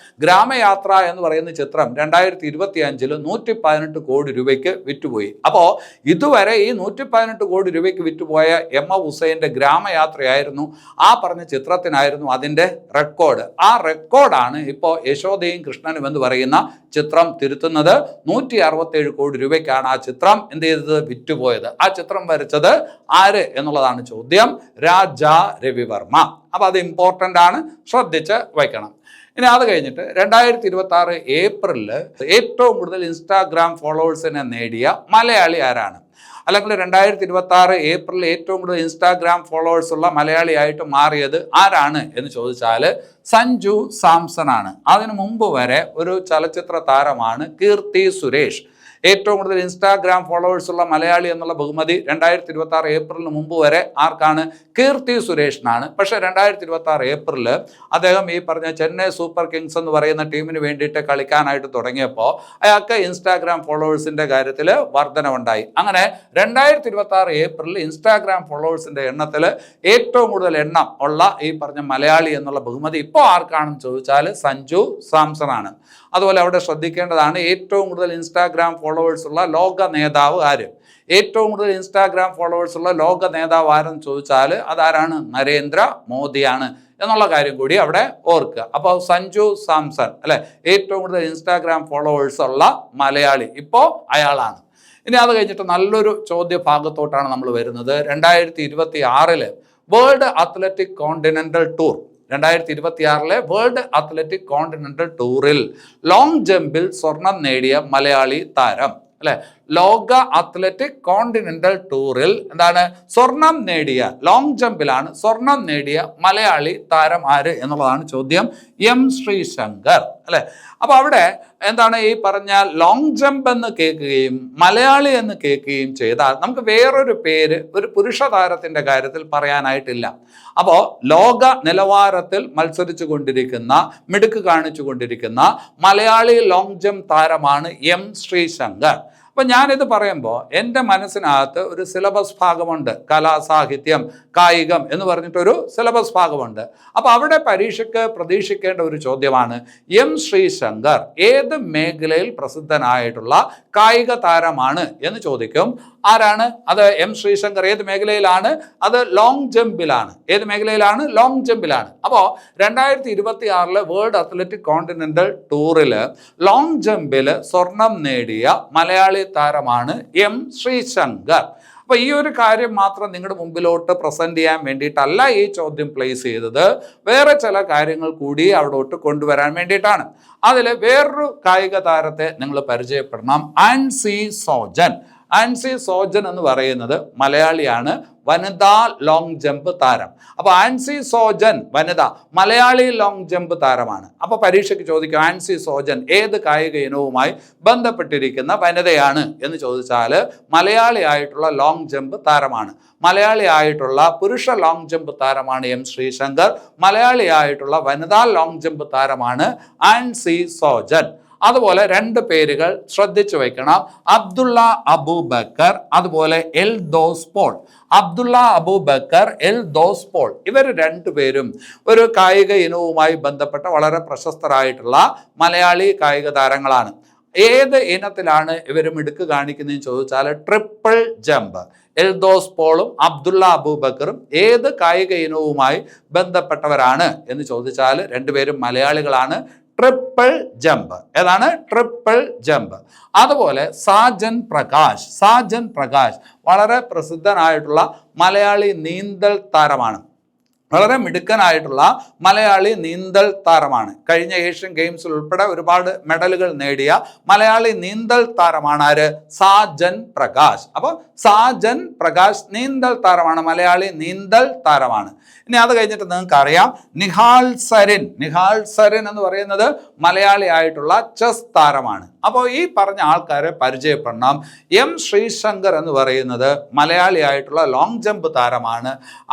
Speaker 1: ഗ്രാമയാത്ര എന്ന് പറയുന്ന ചിത്രം 2025 118 കോടി രൂപയ്ക്ക് വിറ്റുപോയി. അപ്പോൾ ഇതുവരെ ഈ 118 കോടി രൂപയ്ക്ക് വിറ്റുപോയ MF ഹുസൈൻ്റെ ഗ്രാമയാത്രയായിരുന്നു, ആ പറഞ്ഞ ചിത്രത്തിനായിരുന്നു അതിൻ്റെ റെക്കോർഡ്. ആ റെക്കോർഡാണ് ഇപ്പോൾ യശോദയും കൃഷ്ണനും എന്ന് പറയുന്ന ചിത്രം തിരുത്തുന്നത്. 167 കോടി രൂപയ്ക്കാണ് ആ ചിത്രം എന്ത് ചെയ്തത്? വിറ്റുപോയത്. ആ ചിത്രം വരച്ചത് ആര് എന്നുള്ളതാണ് ചോദ്യം. രാജാ രവിവർമ്മ. അപ്പൊ അത് ഇമ്പോർട്ടൻ്റ് ആണ്, ശ്രദ്ധിച്ച് വയ്ക്കണം. ഇനി അത് കഴിഞ്ഞിട്ട് 2026 ഏപ്രിലിൽ ഏറ്റവും കൂടുതൽ ഇൻസ്റ്റാഗ്രാം ഫോളോവേഴ്സിനെ നേടിയ മലയാളി ആരാണ്? അല്ലെങ്കിൽ 2026 ഏപ്രിലിൽ ഏറ്റവും കൂടുതൽ ഇൻസ്റ്റാഗ്രാം ഫോളോവേഴ്സ് ഉള്ള മലയാളിയായിട്ട് മാറിയത് ആരാണ് എന്ന് ചോദിച്ചാൽ സഞ്ജു സാംസൺ ആണ്. അതിനു മുമ്പ് വരെ ഒരു ചലച്ചിത്ര താരമാണ് കീർത്തി സുരേഷ്. ഏറ്റവും കൂടുതൽ ഇൻസ്റ്റാഗ്രാം ഫോളോവേഴ്സ് ഉള്ള മലയാളി എന്നുള്ള ബഹുമതി 2026 ഏപ്രിലിന് മുമ്പ് വരെ ആർക്കാണ്? കീർത്തി സുരേഷിനാണ്. പക്ഷേ 2026 ഏപ്രിലിൽ അദ്ദേഹം ഈ പറഞ്ഞ ചെന്നൈ സൂപ്പർ കിങ്സ് എന്ന് പറയുന്ന ടീമിന് വേണ്ടിയിട്ട് കളിക്കാനായിട്ട് തുടങ്ങിയപ്പോൾ അയാൾക്ക് ഇൻസ്റ്റാഗ്രാം ഫോളോവേഴ്സിന്റെ കാര്യത്തിൽ വർധനവുണ്ടായി. അങ്ങനെ 2026 ഏപ്രിലിൽ ഇൻസ്റ്റാഗ്രാം ഫോളോവേഴ്സിന്റെ എണ്ണത്തിൽ ഏറ്റവും കൂടുതൽ എണ്ണം ഉള്ള ഈ പറഞ്ഞ മലയാളി എന്നുള്ള ബഹുമതി ഇപ്പോൾ ആർക്കാണെന്ന് ചോദിച്ചാൽ സഞ്ജു സാംസൺ ആണ്. അതുപോലെ അവിടെ ശ്രദ്ധിക്കേണ്ടതാണ്, ഏറ്റവും കൂടുതൽ ഇൻസ്റ്റാഗ്രാം ഫോളോവേഴ്സ് ഉള്ള ലോക നേതാവ് ആര്? ഏറ്റവും കൂടുതൽ ഇൻസ്റ്റാഗ്രാം ഫോളോവേഴ്സ് ഉള്ള ലോക നേതാവ് ആരെന്ന് ചോദിച്ചാൽ അതാരാണ്? നരേന്ദ്ര മോദിയാണ് എന്നുള്ള കാര്യം കൂടി അവിടെ ഓർക്കുക. അപ്പോൾ സഞ്ജു സാംസൺ അല്ലെ ഏറ്റവും കൂടുതൽ ഇൻസ്റ്റാഗ്രാം ഫോളോവേഴ്സ് ഉള്ള മലയാളി ഇപ്പോൾ അയാളാണ്. ഇനി അത് കഴിഞ്ഞിട്ട് നല്ലൊരു ചോദ്യ ഭാഗത്തോട്ടാണ് നമ്മൾ വരുന്നത്. 2026 world athletic continental tour 2026 world athletic continental ടൂറിൽ ലോങ് ജമ്പിൽ സ്വർണം നേടിയ മലയാളി താരം അല്ലെ ലോക അത്ലറ്റിക് കോണ്ടിനെന്റൽ ടൂറിൽ എന്താണ് സ്വർണം നേടിയ ലോങ് ജമ്പിലാണ് സ്വർണം നേടിയ മലയാളി താരം ആര് എന്നുള്ളതാണ് ചോദ്യം. എം ശ്രീശങ്കർ അല്ലെ. അപ്പൊ അവിടെ എന്താണ് ഈ പറഞ്ഞ ലോങ് ജമ്പ് എന്ന് കേൾക്കുകയും മലയാളി എന്ന് കേൾക്കുകയും ചെയ്താൽ നമുക്ക് വേറൊരു പേര് ഒരു പുരുഷ താരത്തിന്റെ കാര്യത്തിൽ പറയാനായിട്ടില്ല. അപ്പോൾ ലോക നിലവാരത്തിൽ മത്സരിച്ചു കൊണ്ടിരിക്കുന്ന മിടുക്ക് കാണിച്ചു കൊണ്ടിരിക്കുന്ന മലയാളി ലോങ് ജമ്പ് താരമാണ് എം ശ്രീശങ്കർ. അപ്പം ഞാനിത് പറയുമ്പോൾ എൻ്റെ മനസ്സിനകത്ത് ഒരു സിലബസ് ഭാഗമുണ്ട്, കലാ സാഹിത്യം കായികം എന്ന് പറഞ്ഞിട്ടൊരു സിലബസ് ഭാഗമുണ്ട്. അപ്പോൾ അവിടെ പരീക്ഷയ്ക്ക് പ്രതീക്ഷിക്കേണ്ട ഒരു ചോദ്യമാണ്, എം ശ്രീശങ്കർ ഏത് മേഖലയിൽ പ്രസിദ്ധനായിട്ടുള്ള കായിക താരമാണ് എന്ന് ചോദിക്കും. ആരാണ് അത്? എം ശ്രീശങ്കർ ഏത് മേഖലയിലാണ്? അത് ലോങ് ജമ്പിലാണ്. ഏത് മേഖലയിലാണ്? ലോങ് ജമ്പിലാണ്. അപ്പോൾ 2026 വേൾഡ് അത്ലറ്റിക് കോണ്ടിനെന്റൽ ടൂറിൽ ലോങ് ജമ്പിൽ സ്വർണം നേടിയ മലയാളി താരമാണ് എം ശ്രീശങ്കർ. അപ്പോൾ ഈ ഒരു കാര്യം മാത്രം നിങ്ങളുടെ മുമ്പിലോട്ട് പ്രസന്റ് ചെയ്യാൻ വേണ്ടിയിട്ടല്ല ഈ ചോദ്യം പ്ലേസ് ചെയ്തത്, വേറെ ചില കാര്യങ്ങൾ കൂടി അവിടോട്ട് കൊണ്ടുവരാൻ വേണ്ടിയിട്ടാണ്. അതിൽ വേറൊരു കായിക താരത്തെ നിങ്ങൾ പരിചയപ്പെടണം, ആൻസി സോജൻ. ആൻസി സോജൻ എന്ന് പറയുന്നത് മലയാളിയാണ്, വനിതാ ലോങ് ജമ്പ് താരം. അപ്പോൾ ആൻസി സോജൻ വനിത മലയാളി ലോങ് ജമ്പ് താരമാണ്. അപ്പോൾ പരീക്ഷയ്ക്ക് ചോദിക്കും, ആൻസി സോജൻ ഏത് കായിക ഇനവുമായി ബന്ധപ്പെട്ടിരിക്കുന്ന വനിതയാണ് എന്ന് ചോദിച്ചാൽ മലയാളി ആയിട്ടുള്ള ലോങ് ജമ്പ് താരമാണ്. മലയാളി ആയിട്ടുള്ള പുരുഷ ലോങ് ജമ്പ് താരമാണ് എം ശ്രീശങ്കർ. മലയാളി ആയിട്ടുള്ള വനിതാ ലോങ് ജമ്പ് താരമാണ് ആൻസി സോജൻ. അതുപോലെ രണ്ട് പേരുകൾ ശ്രദ്ധിച്ചു വെക്കണം, അബ്ദുള്ള അബൂബക്കർ അതുപോലെ എൽ ദോസ് പോൾ. അബ്ദുള്ള അബൂബക്കർ, എൽ ദോസ് പോൾ, ഇവർ രണ്ടുപേരും ഒരു കായിക ഇനവുമായി ബന്ധപ്പെട്ട വളരെ പ്രശസ്തരായിട്ടുള്ള മലയാളി കായിക താരങ്ങളാണ്. ഏത് ഇനത്തിലാണ് ഇവർ മിടുക്ക് കാണിക്കുന്നതെന്ന് ചോദിച്ചാൽ ട്രിപ്പിൾ ജമ്പ്. എൽദോസ് പോളും അബ്ദുള്ള അബൂബക്കറും ഏത് കായിക ഇനവുമായി ബന്ധപ്പെട്ടവരാണ് എന്ന് ചോദിച്ചാൽ രണ്ടുപേരും മലയാളികളാണ്. Triple jump. ഏതാണ്? Triple jump. അതുപോലെ സാജൻ പ്രകാശ് വളരെ പ്രസിദ്ധനായിട്ടുള്ള മലയാളി നീന്തൽ താരമാണ്. വളരെ മിടുക്കനായിട്ടുള്ള മലയാളി നീന്തൽ താരമാണ്. കഴിഞ്ഞ ഏഷ്യൻ ഗെയിംസിൽ ഉൾപ്പെടെ ഒരുപാട് മെഡലുകൾ നേടിയ മലയാളി നീന്തൽ താരമാണ് ആര്? സാജൻ പ്രകാശ്. അപ്പോൾ സാജൻ പ്രകാശ് നീന്തൽ താരമാണ്, മലയാളി നീന്തൽ താരമാണ്. ഇനി അത് കഴിഞ്ഞിട്ട് നിങ്ങൾക്ക് അറിയാം നിഹാൽ സരിൻ എന്ന് പറയുന്നത് മലയാളി ആയിട്ടുള്ള ചെസ് താരമാണ്. അപ്പോൾ ഈ പറഞ്ഞ ആൾക്കാരെ പരിചയപ്പെടണം. എം ശ്രീശങ്കർ എന്ന് പറയുന്നത് മലയാളി ആയിട്ടുള്ള ലോങ് ജമ്പ് താരമാണ്.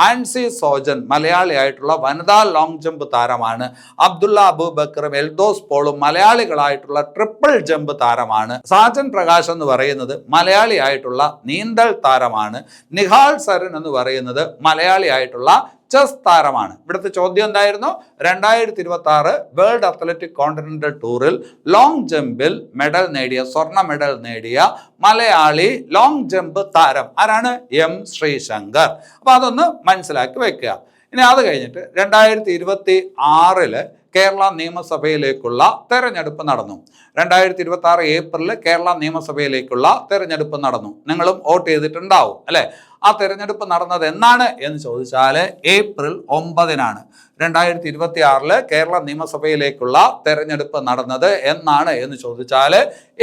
Speaker 1: ആൻസി സോജൻ മലയാളി ആയിട്ടുള്ള വനിതാ ലോങ് ജമ്പ് താരമാണ്. അബ്ദുള്ള അബൂബക്കറും എൽദോസ് പോളും മലയാളികളായിട്ടുള്ള ട്രിപ്പിൾ ജമ്പ് താരമാണ്. സാജൻ പ്രകാശ് എന്ന് പറയുന്നത് മലയാളി ആയിട്ടുള്ള നീന്തൽ താരമാണ്. നിഹാൽ സരിൻ എന്ന് പറയുന്നത് മലയാളി ആയിട്ടുള്ള ചെസ് താരമാണ്. ഇവിടുത്തെ ചോദ്യം എന്തായിരുന്നു? 2026 വേൾഡ് അത്ലറ്റിക് കോണ്ടിനെന്റൽ ടൂറിൽ ലോങ് ജമ്പിൽ സ്വർണ്ണ മെഡൽ നേടിയ മലയാളി ലോങ് ജമ്പ് താരം ആരാണ്? എം ശ്രീശങ്കർ. അപ്പൊ അതൊന്ന് മനസ്സിലാക്കി വെക്കുക. ഇനി അത് കഴിഞ്ഞിട്ട് 2026 കേരള നിയമസഭയിലേക്കുള്ള തെരഞ്ഞെടുപ്പ് നടന്നു. 2026 ഏപ്രിലിൽ കേരള നിയമസഭയിലേക്കുള്ള തെരഞ്ഞെടുപ്പ് നടന്നു. നിങ്ങളും വോട്ട് ചെയ്തിട്ടുണ്ടാവും അല്ലെ? ആ തെരഞ്ഞെടുപ്പ് നടന്നത് എന്നാണ് എന്ന് ചോദിച്ചാൽ ഏപ്രിൽ 9-നാണ്. 2026 കേരള നിയമസഭയിലേക്കുള്ള തെരഞ്ഞെടുപ്പ് നടന്നത് എന്നാണ് എന്ന് ചോദിച്ചാൽ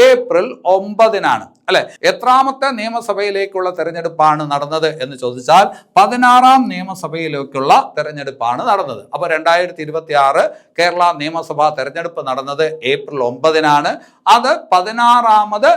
Speaker 1: ഏപ്രിൽ 9 അല്ലെ. എത്രാമത്തെ നിയമസഭയിലേക്കുള്ള തെരഞ്ഞെടുപ്പാണ് നടന്നത് എന്ന് ചോദിച്ചാൽ 16ാം നിയമസഭയിലേക്കുള്ള തെരഞ്ഞെടുപ്പാണ് നടന്നത്. അപ്പൊ 2026 കേരള നിയമസഭാ തെരഞ്ഞെടുപ്പ് നടന്നത് ഏപ്രിൽ 9 അത് 16ാമത്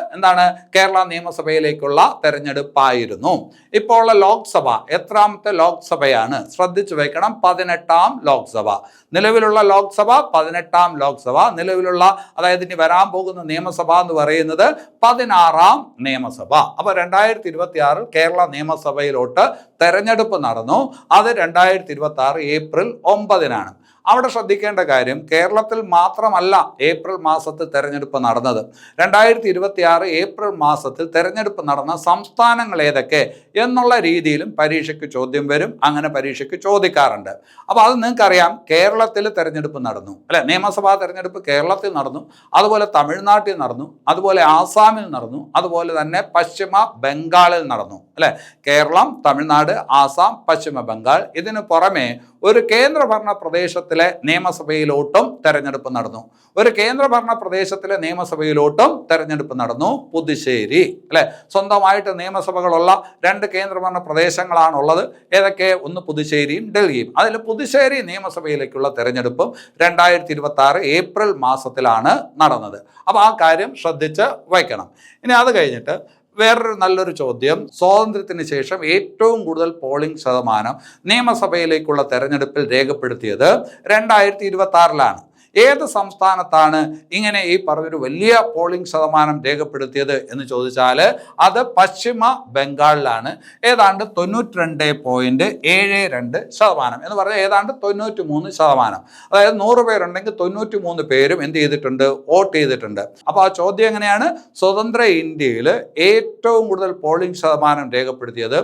Speaker 1: കേരള നിയമസഭയിലേക്കുള്ള തെരഞ്ഞെടുപ്പായിരുന്നു. ഇപ്പോൾ ഉള്ള ലോക്സഭ എത്രാമത്തെ ലോക്സഭയാണ്? ശ്രദ്ധിച്ചു വെക്കണം, 18ാം ലോക്സഭ. നിലവിലുള്ള ലോക്സഭ 18ാം ലോക്സഭ. നിലവിലുള്ള അതായത് ഇനി വരാൻ പോകുന്ന നിയമസഭ എന്ന് പറയുന്നത് 16ാം നിയമസഭ. അപ്പൊ 2026 കേരള നിയമസഭയിലോട്ട് തെരഞ്ഞെടുപ്പ് നടന്നു. അത് 2026 ഏപ്രിൽ 9 അവിടെ ശ്രദ്ധിക്കേണ്ട കാര്യം, കേരളത്തിൽ മാത്രമല്ല ഏപ്രിൽ മാസത്തിൽ തെരഞ്ഞെടുപ്പ് നടന്നത്. 2026 ഏപ്രിൽ മാസത്തിൽ തെരഞ്ഞെടുപ്പ് നടന്ന സംസ്ഥാനങ്ങൾ ഏതൊക്കെ എന്നുള്ള രീതിയിലും പരീക്ഷയ്ക്ക് ചോദ്യം വരും. അങ്ങനെ പരീക്ഷയ്ക്ക് ചോദിക്കാറുണ്ട്. അപ്പോൾ അത് നിങ്ങൾക്കറിയാം, കേരളത്തിൽ തെരഞ്ഞെടുപ്പ് നടന്നു അല്ലെ. നിയമസഭാ തെരഞ്ഞെടുപ്പ് കേരളത്തിൽ നടന്നു, അതുപോലെ തമിഴ്നാട്ടിൽ നടന്നു, അതുപോലെ ആസാമിൽ നടന്നു, അതുപോലെ തന്നെ പശ്ചിമ ബംഗാളിൽ നടന്നു അല്ലെ. കേരളം, തമിഴ്നാട്, ആസാം, പശ്ചിമ ബംഗാൾ. ഇതിനു പുറമെ ഒരു കേന്ദ്രഭരണ പ്രദേശത്തിലെ നിയമസഭയിലോട്ടും തെരഞ്ഞെടുപ്പ് നടന്നു. ഒരു കേന്ദ്രഭരണ പ്രദേശത്തിലെ നിയമസഭയിലോട്ടും തെരഞ്ഞെടുപ്പ് നടന്നു, പുതുശ്ശേരി അല്ലെ. സ്വന്തമായിട്ട് നിയമസഭകളുള്ള 2 കേന്ദ്രഭരണ പ്രദേശങ്ങളാണുള്ളത്. ഏതൊക്കെ? ഒന്ന് പുതുശ്ശേരിയും ഡൽഹിയും. അതിൽ പുതുശ്ശേരി നിയമസഭയിലേക്കുള്ള തെരഞ്ഞെടുപ്പും 2026 ഏപ്രിൽ മാസത്തിലാണ് നടന്നത്. അപ്പോൾ ആ കാര്യം ശ്രദ്ധിച്ച് വയ്ക്കണം. ഇനി അത് കഴിഞ്ഞിട്ട് വേറൊരു നല്ലൊരു ചോദ്യം, സ്വാതന്ത്ര്യത്തിന് ശേഷം ഏറ്റവും കൂടുതൽ പോളിംഗ് ശതമാനം നിയമസഭയിലേക്കുള്ള തെരഞ്ഞെടുപ്പിൽ രേഖപ്പെടുത്തിയത് 2026 ഏത് സംസ്ഥാനത്താണ് ഇങ്ങനെ ഈ പറഞ്ഞൊരു വലിയ പോളിംഗ് ശതമാനം രേഖപ്പെടുത്തിയത് എന്ന് ചോദിച്ചാൽ അത് പശ്ചിമ ബംഗാളിലാണ്. ഏതാണ്ട് 92.72% എന്ന് പറഞ്ഞാൽ ഏതാണ്ട് 93%. അതായത് 100 പേരുണ്ടെങ്കിൽ 93 പേരും എന്ത് ചെയ്തിട്ടുണ്ട്? വോട്ട് ചെയ്തിട്ടുണ്ട്. അപ്പോൾ ആ ചോദ്യം എങ്ങനെയാണ്? സ്വതന്ത്ര ഇന്ത്യയിൽ ഏറ്റവും കൂടുതൽ പോളിംഗ് ശതമാനം രേഖപ്പെടുത്തിയത്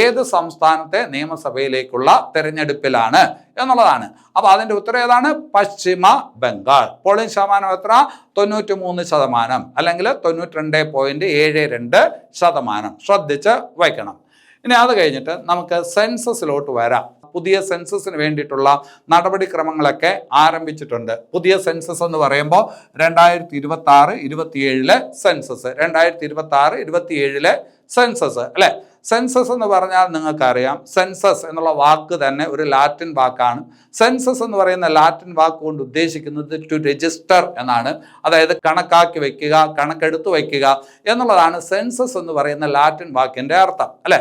Speaker 1: ഏത് സംസ്ഥാനത്തെ നിയമസഭയിലേക്കുള്ള തെരഞ്ഞെടുപ്പിലാണ് എന്നുള്ളതാണ്. അപ്പോൾ അതിൻ്റെ ഉത്തരം ഏതാണ്? പശ്ചിമ ബംഗാൾ. പോളിംഗ് ശതമാനം എത്ര? 93% അല്ലെങ്കിൽ 92.72%. ശ്രദ്ധിച്ച് വയ്ക്കണം. ഇനി അത് കഴിഞ്ഞിട്ട് നമുക്ക് സെൻസസിലോട്ട് വരാം. പുതിയ സെൻസസിന് വേണ്ടിയിട്ടുള്ള നടപടിക്രമങ്ങളൊക്കെ ആരംഭിച്ചിട്ടുണ്ട്. പുതിയ സെൻസസ് എന്ന് പറയുമ്പോൾ 2026-27 സെൻസസ്, 2026-27 സെൻസസ് അല്ലെ. സെൻസസ് എന്ന് പറഞ്ഞാൽ നിങ്ങൾക്കറിയാം, സെൻസസ് എന്നുള്ള വാക്ക് തന്നെ ഒരു ലാറ്റിൻ വാക്കാണ്. സെൻസസ് എന്ന് പറയുന്ന ലാറ്റിൻ വാക്ക് കൊണ്ട് ഉദ്ദേശിക്കുന്നത് ടു രജിസ്റ്റർ എന്നാണ്. അതായത് കണക്കാക്കി വയ്ക്കുക, കണക്കെടുത്ത് വയ്ക്കുക എന്നുള്ളതാണ് സെൻസസ് എന്ന് പറയുന്ന ലാറ്റിൻ വാക്കിൻ്റെ അർത്ഥം അല്ലെ.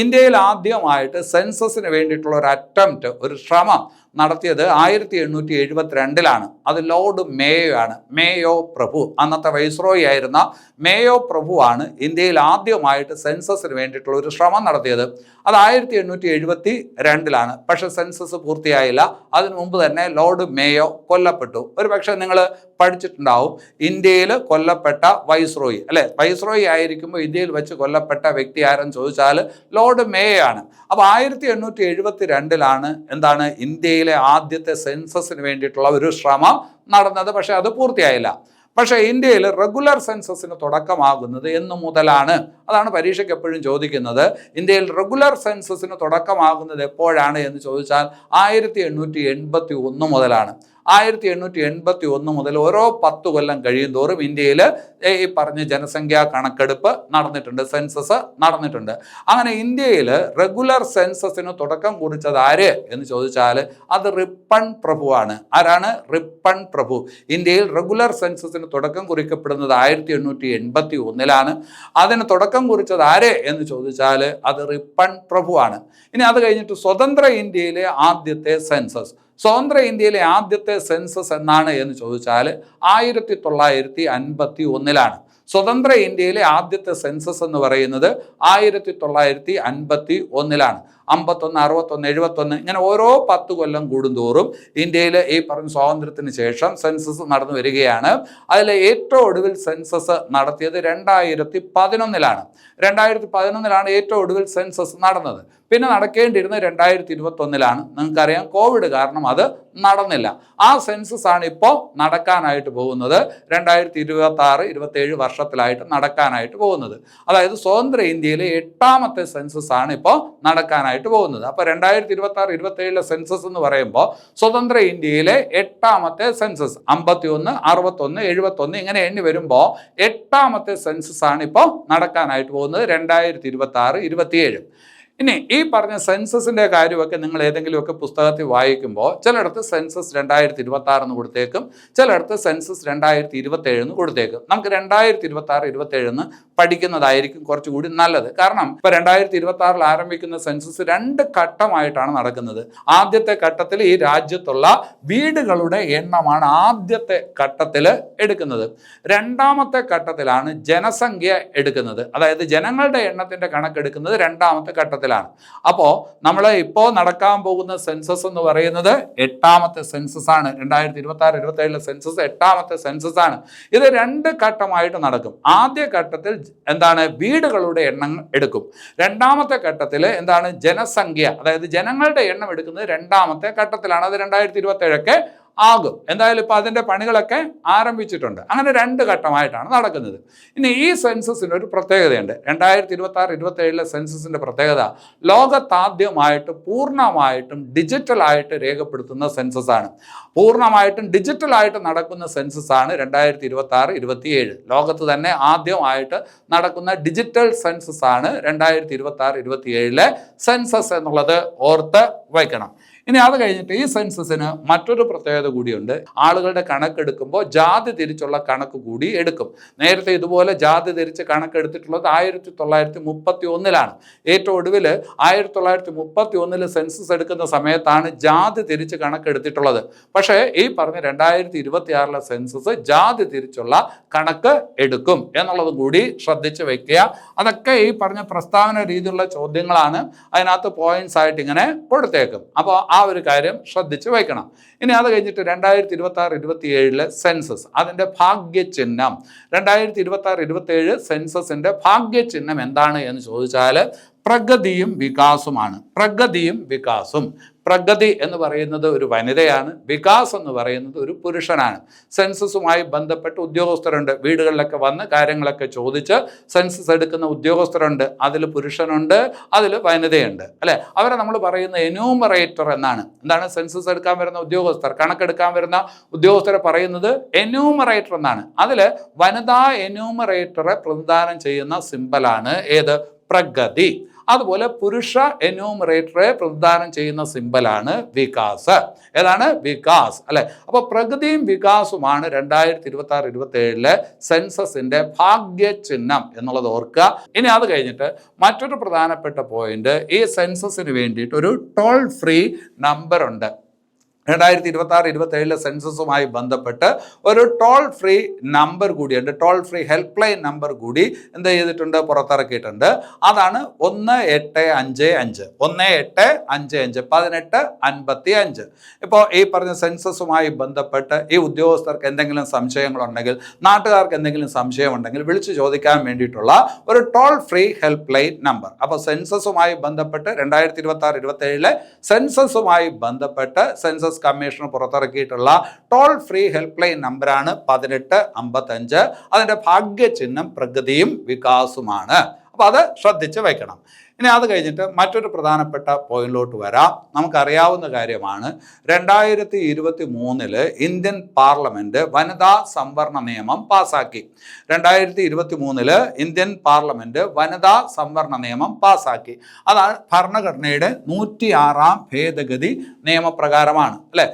Speaker 1: ഇന്ത്യയിൽ ആദ്യമായിട്ട് സെൻസസിന് വേണ്ടിയിട്ടുള്ള ഒരു അറ്റംപ്റ്റ്, ഒരു ശ്രമം നടത്തിയത് 1872 അത് ലോർഡ് മേയോ ആണ്. മേയോ പ്രഭു, അന്നത്തെ വൈസ്രോയി ആയിരുന്ന മേയോ പ്രഭുവാണ് ഇന്ത്യയിൽ ആദ്യമായിട്ട് സെൻസസിന് വേണ്ടിയിട്ടുള്ള ഒരു ശ്രമം നടത്തിയത്. അത് 1872 പക്ഷെ സെൻസസ് പൂർത്തിയായില്ല. അതിനു മുമ്പ് തന്നെ ലോർഡ് മേയോ കൊല്ലപ്പെട്ടു. ഒരു പക്ഷേ നിങ്ങൾ പഠിച്ചിട്ടുണ്ടാവും, ഇന്ത്യയിൽ കൊല്ലപ്പെട്ട വൈസ്രോയി അല്ലെ. വൈസ്രോയി ആയിരിക്കുമ്പോൾ ഇന്ത്യയിൽ വെച്ച് കൊല്ലപ്പെട്ട വ്യക്തി ആരെന്ന് ചോദിച്ചാൽ ലോർഡ് മേയോ ആണ്. അപ്പോൾ 1872 എന്താണ് ഇന്ത്യയിലെ ആദ്യത്തെ സെൻസസിന് വേണ്ടിയിട്ടുള്ള ഒരു ശ്രമം നടന്നത്. പക്ഷെ അത് പൂർത്തിയായില്ല. പക്ഷേ ഇന്ത്യയിൽ റെഗുലർ സെൻസസിന് തുടക്കമാകുന്നത് എന്ന് മുതലാണ്? അതാണ് പരീക്ഷയ്ക്ക് എപ്പോഴും ചോദിക്കുന്നത്. ഇന്ത്യയിൽ റെഗുലർ സെൻസസിന് തുടക്കമാകുന്നത് എപ്പോഴാണ് എന്ന് ചോദിച്ചാൽ 1881 മുതലാണ്. 1881 മുതൽ ഓരോ 10 കൊല്ലം കഴിയും തോറും ഇന്ത്യയിൽ ഈ പറഞ്ഞ ജനസംഖ്യാ കണക്കെടുപ്പ് നടന്നിട്ടുണ്ട്, സെൻസസ് നടന്നിട്ടുണ്ട്. അങ്ങനെ ഇന്ത്യയിൽ റെഗുലർ സെൻസസിന് തുടക്കം കുറിച്ചത് ആര് എന്ന് ചോദിച്ചാൽ അത് റിപ്പൺ പ്രഭുവാണ്. ആരാണ്? റിപ്പൺ പ്രഭു. ഇന്ത്യയിൽ റെഗുലർ സെൻസസിന് തുടക്കം കുറിക്കപ്പെടുന്നത് 1881 അതിന് തുടക്കം കുറിച്ചത് ആര് എന്ന് ചോദിച്ചാൽ അത് റിപ്പൺ പ്രഭുവാണ്. ഇനി അത് കഴിഞ്ഞിട്ട് സ്വതന്ത്ര ഇന്ത്യയിലെ ആദ്യത്തെ സെൻസസ്, സ്വതന്ത്ര ഇന്ത്യയിലെ ആദ്യത്തെ സെൻസസ് എന്നാണ് എന്ന് ചോദിച്ചാൽ 1951 സ്വതന്ത്ര ഇന്ത്യയിലെ ആദ്യത്തെ സെൻസസ് എന്ന് പറയുന്നത് 1951 51, 61, 71 ഇങ്ങനെ ഓരോ 10 കൊല്ലം കൂടുന്തോറും ഇന്ത്യയിൽ ഈ പറഞ്ഞ സ്വാതന്ത്ര്യത്തിന് ശേഷം സെൻസസ് നടന്നു വരികയാണ്. അതിൽ ഏറ്റവും ഒടുവിൽ സെൻസസ് നടത്തിയത് 2011 2011 ഏറ്റവും ഒടുവിൽ സെൻസസ് നടന്നത്. പിന്നെ നടക്കേണ്ടിയിരുന്നത് 2021 നിങ്ങൾക്കറിയാം, കോവിഡ് കാരണം അത് നടന്നില്ല. ആ സെൻസസ് ആണ് ഇപ്പോൾ നടക്കാനായിട്ട് പോകുന്നത്. 2026-27 വർഷത്തിലായിട്ട് നടക്കാനായിട്ട് പോകുന്നത്. അതായത് സ്വതന്ത്ര ഇന്ത്യയിലെ 8ാമത്തെ സെൻസസ് ആണ് ഇപ്പോൾ നടക്കാനായിട്ട് നടക്കാനായിട്ട് പോകുന്നത്. അപ്പോൾ 2026-27 സെൻസസ് എന്ന് പറയുമ്പോൾ സ്വതന്ത്ര ഇന്ത്യയിലെ 8ാമത്തെ സെൻസസ്, 51, 61, 71 ഇങ്ങനെ എണ്ണി വരുമ്പോൾ 8ാമത്തെ സെൻസസ് ആണ് ഇപ്പോൾ നടക്കാനായിട്ട് പോകുന്നത് 2026-27. ഇനി ഈ പറഞ്ഞ സെൻസസിന്റെ കാര്യമൊക്കെ നിങ്ങൾ ഏതെങ്കിലുമൊക്കെ പുസ്തകത്തിൽ വായിക്കുമ്പോൾ ചിലയിടത്ത് സെൻസസ് 2026 എന്ന് കൊടുത്തേക്കും, ചിലയിടത്ത് സെൻസസ് 2027 എന്ന് കൊടുത്തേക്കും. നമുക്ക് 2026-27 എന്ന് പഠിക്കുന്നതായിരിക്കും കുറച്ചുകൂടി നല്ലത്. കാരണം ഇപ്പൊ 2026 ആരംഭിക്കുന്ന സെൻസസ് 2 ഘട്ടമായിട്ടാണ് നടക്കുന്നത്. ആദ്യത്തെ ഘട്ടത്തിൽ ഈ രാജ്യത്തുള്ള വീടുകളുടെ എണ്ണമാണ് ആദ്യത്തെ ഘട്ടത്തിൽ എടുക്കുന്നത്. 2ാമത്തെ ഘട്ടത്തിലാണ് ജനസംഖ്യ എടുക്കുന്നത്. അതായത് ജനങ്ങളുടെ എണ്ണത്തിന്റെ കണക്കെടുക്കുന്നത് 2ാമത്തെ ഘട്ടത്തിൽ. അപ്പോൾ നമ്മൾ ഇപ്പോൾ നടക്കാൻ പോകുന്ന സെൻസസ് എന്ന് പറയുന്നത് 8ാമത്തെ സെൻസസ് ആണ്. 2026-27 സെൻസസ് 8ാമത്തെ സെൻസസ് ആണ്. ഇത് 2 ഘട്ടമായിട്ട് നടക്കും. ആദ്യ ഘട്ടത്തിൽ എന്താണ് വീടുകളുടെ എണ്ണം എടുക്കും. 2ാമത്തെ ഘട്ടത്തിൽ എന്താണ് ജനസംഖ്യ, അതായത് ജനങ്ങളുടെ എണ്ണം എടുക്കുന്നത് 2ാമത്തെ ഘട്ടത്തിലാണ്. അത് 2027 ആകും. എന്തായാലും ഇപ്പൊ അതിന്റെ പണികളൊക്കെ ആരംഭിച്ചിട്ടുണ്ട്. അങ്ങനെ 2 ഘട്ടമായിട്ടാണ് നടക്കുന്നത്. ഇനി ഈ സെൻസസിന് ഒരു പ്രത്യേകതയുണ്ട്. 2026-27 സെൻസസിന്റെ പ്രത്യേകത ലോകത്താദ്യമായിട്ട് പൂർണ്ണമായിട്ടും ഡിജിറ്റലായിട്ട് രേഖപ്പെടുത്തുന്ന സെൻസസ് ആണ്. പൂർണ്ണമായിട്ടും ഡിജിറ്റലായിട്ട് നടക്കുന്ന സെൻസസ് ആണ് 2026-27. ലോകത്ത് തന്നെ ആദ്യമായിട്ട് നടക്കുന്ന ഡിജിറ്റൽ സെൻസസ് ആണ് 2026-27 സെൻസസ് എന്നുള്ളത് ഓർത്ത് വയ്ക്കണം. ഇനി അത് കഴിഞ്ഞിട്ട് ഈ സെൻസസിന് മറ്റൊരു പ്രത്യേകത കൂടിയുണ്ട്. ആളുകളുടെ കണക്കെടുക്കുമ്പോൾ ജാതി തിരിച്ചുള്ള കണക്ക് കൂടി എടുക്കും. നേരത്തെ ഇതുപോലെ ജാതി തിരിച്ച് കണക്കെടുത്തിട്ടുള്ളത് 1931 ഏറ്റവും ഒടുവിൽ 1931 സെൻസസ് എടുക്കുന്ന സമയത്താണ് ജാതി തിരിച്ച് കണക്കെടുത്തിട്ടുള്ളത്. പക്ഷേ ഈ പറഞ്ഞ 2026 സെൻസസ് ജാതി തിരിച്ചുള്ള കണക്ക് എടുക്കും എന്നുള്ളതും കൂടി ശ്രദ്ധിച്ച് വെക്കുക. അതൊക്കെ ഈ പറഞ്ഞ പ്രസ്താവന രീതിയിലുള്ള ചോദ്യങ്ങളാണ്. അതിനകത്ത് പോയിന്റ്സ് ആയിട്ട് ഇങ്ങനെ കൊടുത്തേക്കും. അപ്പോൾ ആ ഒരു കാര്യം ശ്രദ്ധിച്ച് വയ്ക്കണം. ഇനി അത് കഴിഞ്ഞിട്ട് 2026-27 സെൻസസ് അതിൻ്റെ ഭാഗ്യചിഹ്നം, 2026-27 സെൻസസിൻ്റെ ഭാഗ്യചിഹ്നം എന്താണ് എന്ന് ചോദിച്ചാൽ പ്രഗതിയും വികാസമാണ്. പ്രഗതിയും വികാസും. പ്രഗതി എന്ന് പറയുന്നത് ഒരു വനിതയാണ്, വികാസ് എന്ന് പറയുന്നത് ഒരു പുരുഷനാണ്. സെൻസസുമായി ബന്ധപ്പെട്ട് ഉദ്യോഗസ്ഥരുണ്ട്. വീടുകളിലൊക്കെ വന്ന് കാര്യങ്ങളൊക്കെ ചോദിച്ച് സെൻസസ് എടുക്കുന്ന ഉദ്യോഗസ്ഥരുണ്ട്. അതിൽ പുരുഷനുണ്ട്, അതിൽ വനിതയുണ്ട്, അല്ലെ? അവരെ നമ്മൾ പറയുന്ന എന്യൂമറേറ്റർ എന്നാണ്. എന്താണ്? സെൻസസ് എടുക്കാൻ വരുന്ന ഉദ്യോഗസ്ഥർ, കണക്കെടുക്കാൻ വരുന്ന ഉദ്യോഗസ്ഥരെ പറയുന്നത് എന്യൂമറേറ്റർ എന്നാണ്. അതിൽ വനിതാ എന്യൂമറേറ്ററെ പ്രതിദാനം ചെയ്യുന്ന സിമ്പലാണ് ഏത്? പ്രഗതി. അതുപോലെ പുരുഷ എന്യൂമറേറ്ററെ പ്രതിദാനം ചെയ്യുന്ന സിമ്പലാണ് വികാസ്. ഏതാണ്? വികാസ്, അല്ലെ? അപ്പോൾ പ്രഗതിയും വികാസുമാണ് 2026-27 സെൻസസിന്റെ ഭാഗ്യചിഹ്നം എന്നുള്ളത് ഓർക്കുക. ഇനി അത് കഴിഞ്ഞിട്ട് മറ്റൊരു പ്രധാനപ്പെട്ട പോയിന്റ്, ഈ സെൻസസിന് വേണ്ടിയിട്ട് ഒരു ടോൾ ഫ്രീ നമ്പർ ഉണ്ട്. 2026-27 സെൻസസുമായി ബന്ധപ്പെട്ട് ഒരു ടോൾ ഫ്രീ നമ്പർ കൂടിയുണ്ട്. Toll free help line number കൂടി എന്ത് ചെയ്തിട്ടുണ്ട്? പുറത്തിറക്കിയിട്ടുണ്ട്. അതാണ് 1855 1855. ഇപ്പോൾ ഈ പറഞ്ഞ സെൻസസുമായി ബന്ധപ്പെട്ട് ഈ ഉദ്യോഗസ്ഥർക്ക് എന്തെങ്കിലും സംശയങ്ങളുണ്ടെങ്കിൽ, നാട്ടുകാർക്ക് എന്തെങ്കിലും സംശയമുണ്ടെങ്കിൽ വിളിച്ചു ചോദിക്കാൻ വേണ്ടിയിട്ടുള്ള ഒരു toll free help line number. അപ്പോൾ സെൻസസുമായി ബന്ധപ്പെട്ട് 2026-27 സെൻസസുമായി ബന്ധപ്പെട്ട് സെൻസസ് കമ്മീഷൻ പുറത്തിറക്കിയിട്ടുള്ള ടോൾ ഫ്രീ ഹെൽപ്പ് ലൈൻ നമ്പറാണ് 1855. അതിന്റെ ഭാഗ്യചിഹ്നം പ്രഗതിയും വികാസുമാണ്. അപ്പോൾ അത് ശ്രദ്ധിച്ച് വയ്ക്കണം. ഇനി അത് കഴിഞ്ഞിട്ട് മറ്റൊരു പ്രധാനപ്പെട്ട പോയിന്റിലോട്ട് വരാം. നമുക്കറിയാവുന്ന കാര്യമാണ്, 2023 ഇന്ത്യൻ പാർലമെന്റ് വനിതാ സംവരണ നിയമം പാസാക്കി. 2023 ഇന്ത്യൻ പാർലമെന്റ് വനിതാ സംവരണ നിയമം പാസാക്കി. അതാണ് ഭരണഘടനയുടെ 106ാം ഭേദഗതി നിയമപ്രകാരമാണ്, അല്ലെ?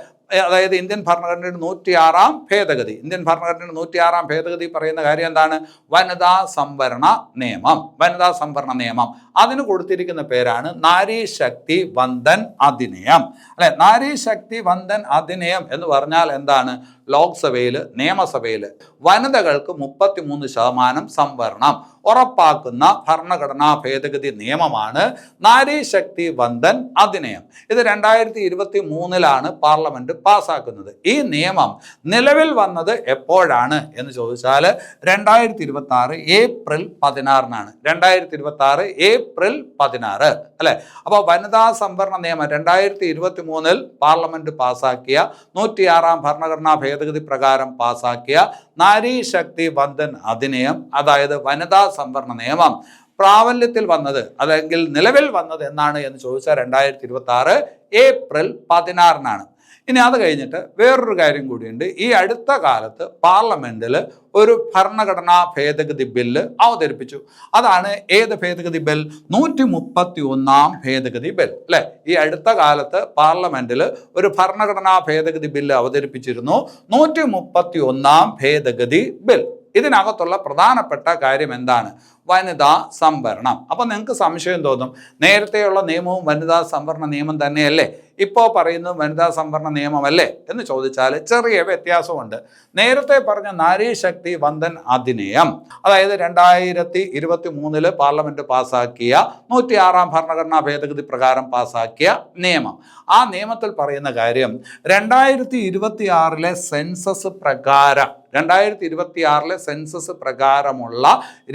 Speaker 1: അതായത് ഇന്ത്യൻ ഭരണഘടനയുടെ 106ാം ഭേദഗതി. ഇന്ത്യൻ ഭരണഘടനയുടെ 106ാം ഭേദഗതി പറയുന്ന കാര്യം എന്താണ്? വനിതാ സംവരണ നിയമം. വനിതാ സംവരണ നിയമം അതിന് കൊടുത്തിരിക്കുന്ന പേരാണ് നാരി ശക്തി വന്ദൻ അധിനിയം, അല്ലെ? നാരി ശക്തി വന്ദൻ അധിനിയം എന്ന് പറഞ്ഞാൽ എന്താണ്? ലോക്സഭയിൽ, നിയമസഭയിൽ വനിതകൾക്ക് 33% സംവരണം ഉറപ്പാക്കുന്ന ഭരണഘടനാ ഭേദഗതി നിയമമാണ് നാരി ശക്തി വന്ദൻ അധിനിയം. ഇത് 2023 പാർലമെന്റ് പാസ്സാക്കുന്നത്. ഈ നിയമം നിലവിൽ വന്നത് എപ്പോഴാണ് എന്ന് ചോദിച്ചാൽ 2026 ഏപ്രിൽ 16 2026 ഏപ്രിൽ 16, അല്ലെ? അപ്പോൾ വനിതാ സംവരണ നിയമം 2023 പാർലമെന്റ് പാസ്സാക്കിയ 106ാം ഭരണഘടനാ ഭേദഗതി പ്രകാരം പാസ്സാക്കിയ നാരി ശക്തി വന്ദൻ അധിനിയം, അതായത് വനിതാ സംവരണ നിയമം പ്രാബല്യത്തിൽ വന്നത് അല്ലെങ്കിൽ നിലവിൽ വന്നത് എന്നാണ് എന്ന് ചോദിച്ചാൽ 2026 ഏപ്രിൽ 16-നാണ്. ഇനി അത് കഴിഞ്ഞിട്ട് വേറൊരു കാര്യം കൂടിയുണ്ട്. ഈ അടുത്ത കാലത്ത് പാർലമെന്റിൽ ഒരു ഭരണഘടനാ ഭേദഗതി ബില്ല് അവതരിപ്പിച്ചു. അതാണ് ഏത് ഭേദഗതി ബിൽ? 131 ഭേദഗതി ബിൽ അല്ലെ. ഈ അടുത്ത കാലത്ത് പാർലമെന്റിൽ ഒരു ഭരണഘടനാ ഭേദഗതി ബില്ല് അവതരിപ്പിച്ചിരുന്നു, 131 ഭേദഗതി ബിൽ. ഇതിനകത്തുള്ള പ്രധാനപ്പെട്ട കാര്യം എന്താണ്? വനിതാ സംവരണം. അപ്പൊ നിങ്ങൾക്ക് സംശയം തോന്നും, നേരത്തെയുള്ള നിയമവും വനിതാ സംവരണ നിയമം തന്നെയല്ലേ, ഇപ്പോൾ പറയുന്നത് വനിതാ സംവരണ നിയമമല്ലേ എന്ന് ചോദിച്ചാൽ ചെറിയ വ്യത്യാസമുണ്ട്. നേരത്തെ പറഞ്ഞ നാരി ശക്തി വന്ദൻ അധിനിയം, അതായത് 2023 പാർലമെന്റ് പാസാക്കിയ 106 ഭരണഘടനാ ഭേദഗതി പ്രകാരം പാസാക്കിയ നിയമം, ആ നിയമത്തിൽ പറയുന്ന കാര്യം 2026 സെൻസസ് പ്രകാരം 2026 സെൻസസ് പ്രകാരമുള്ള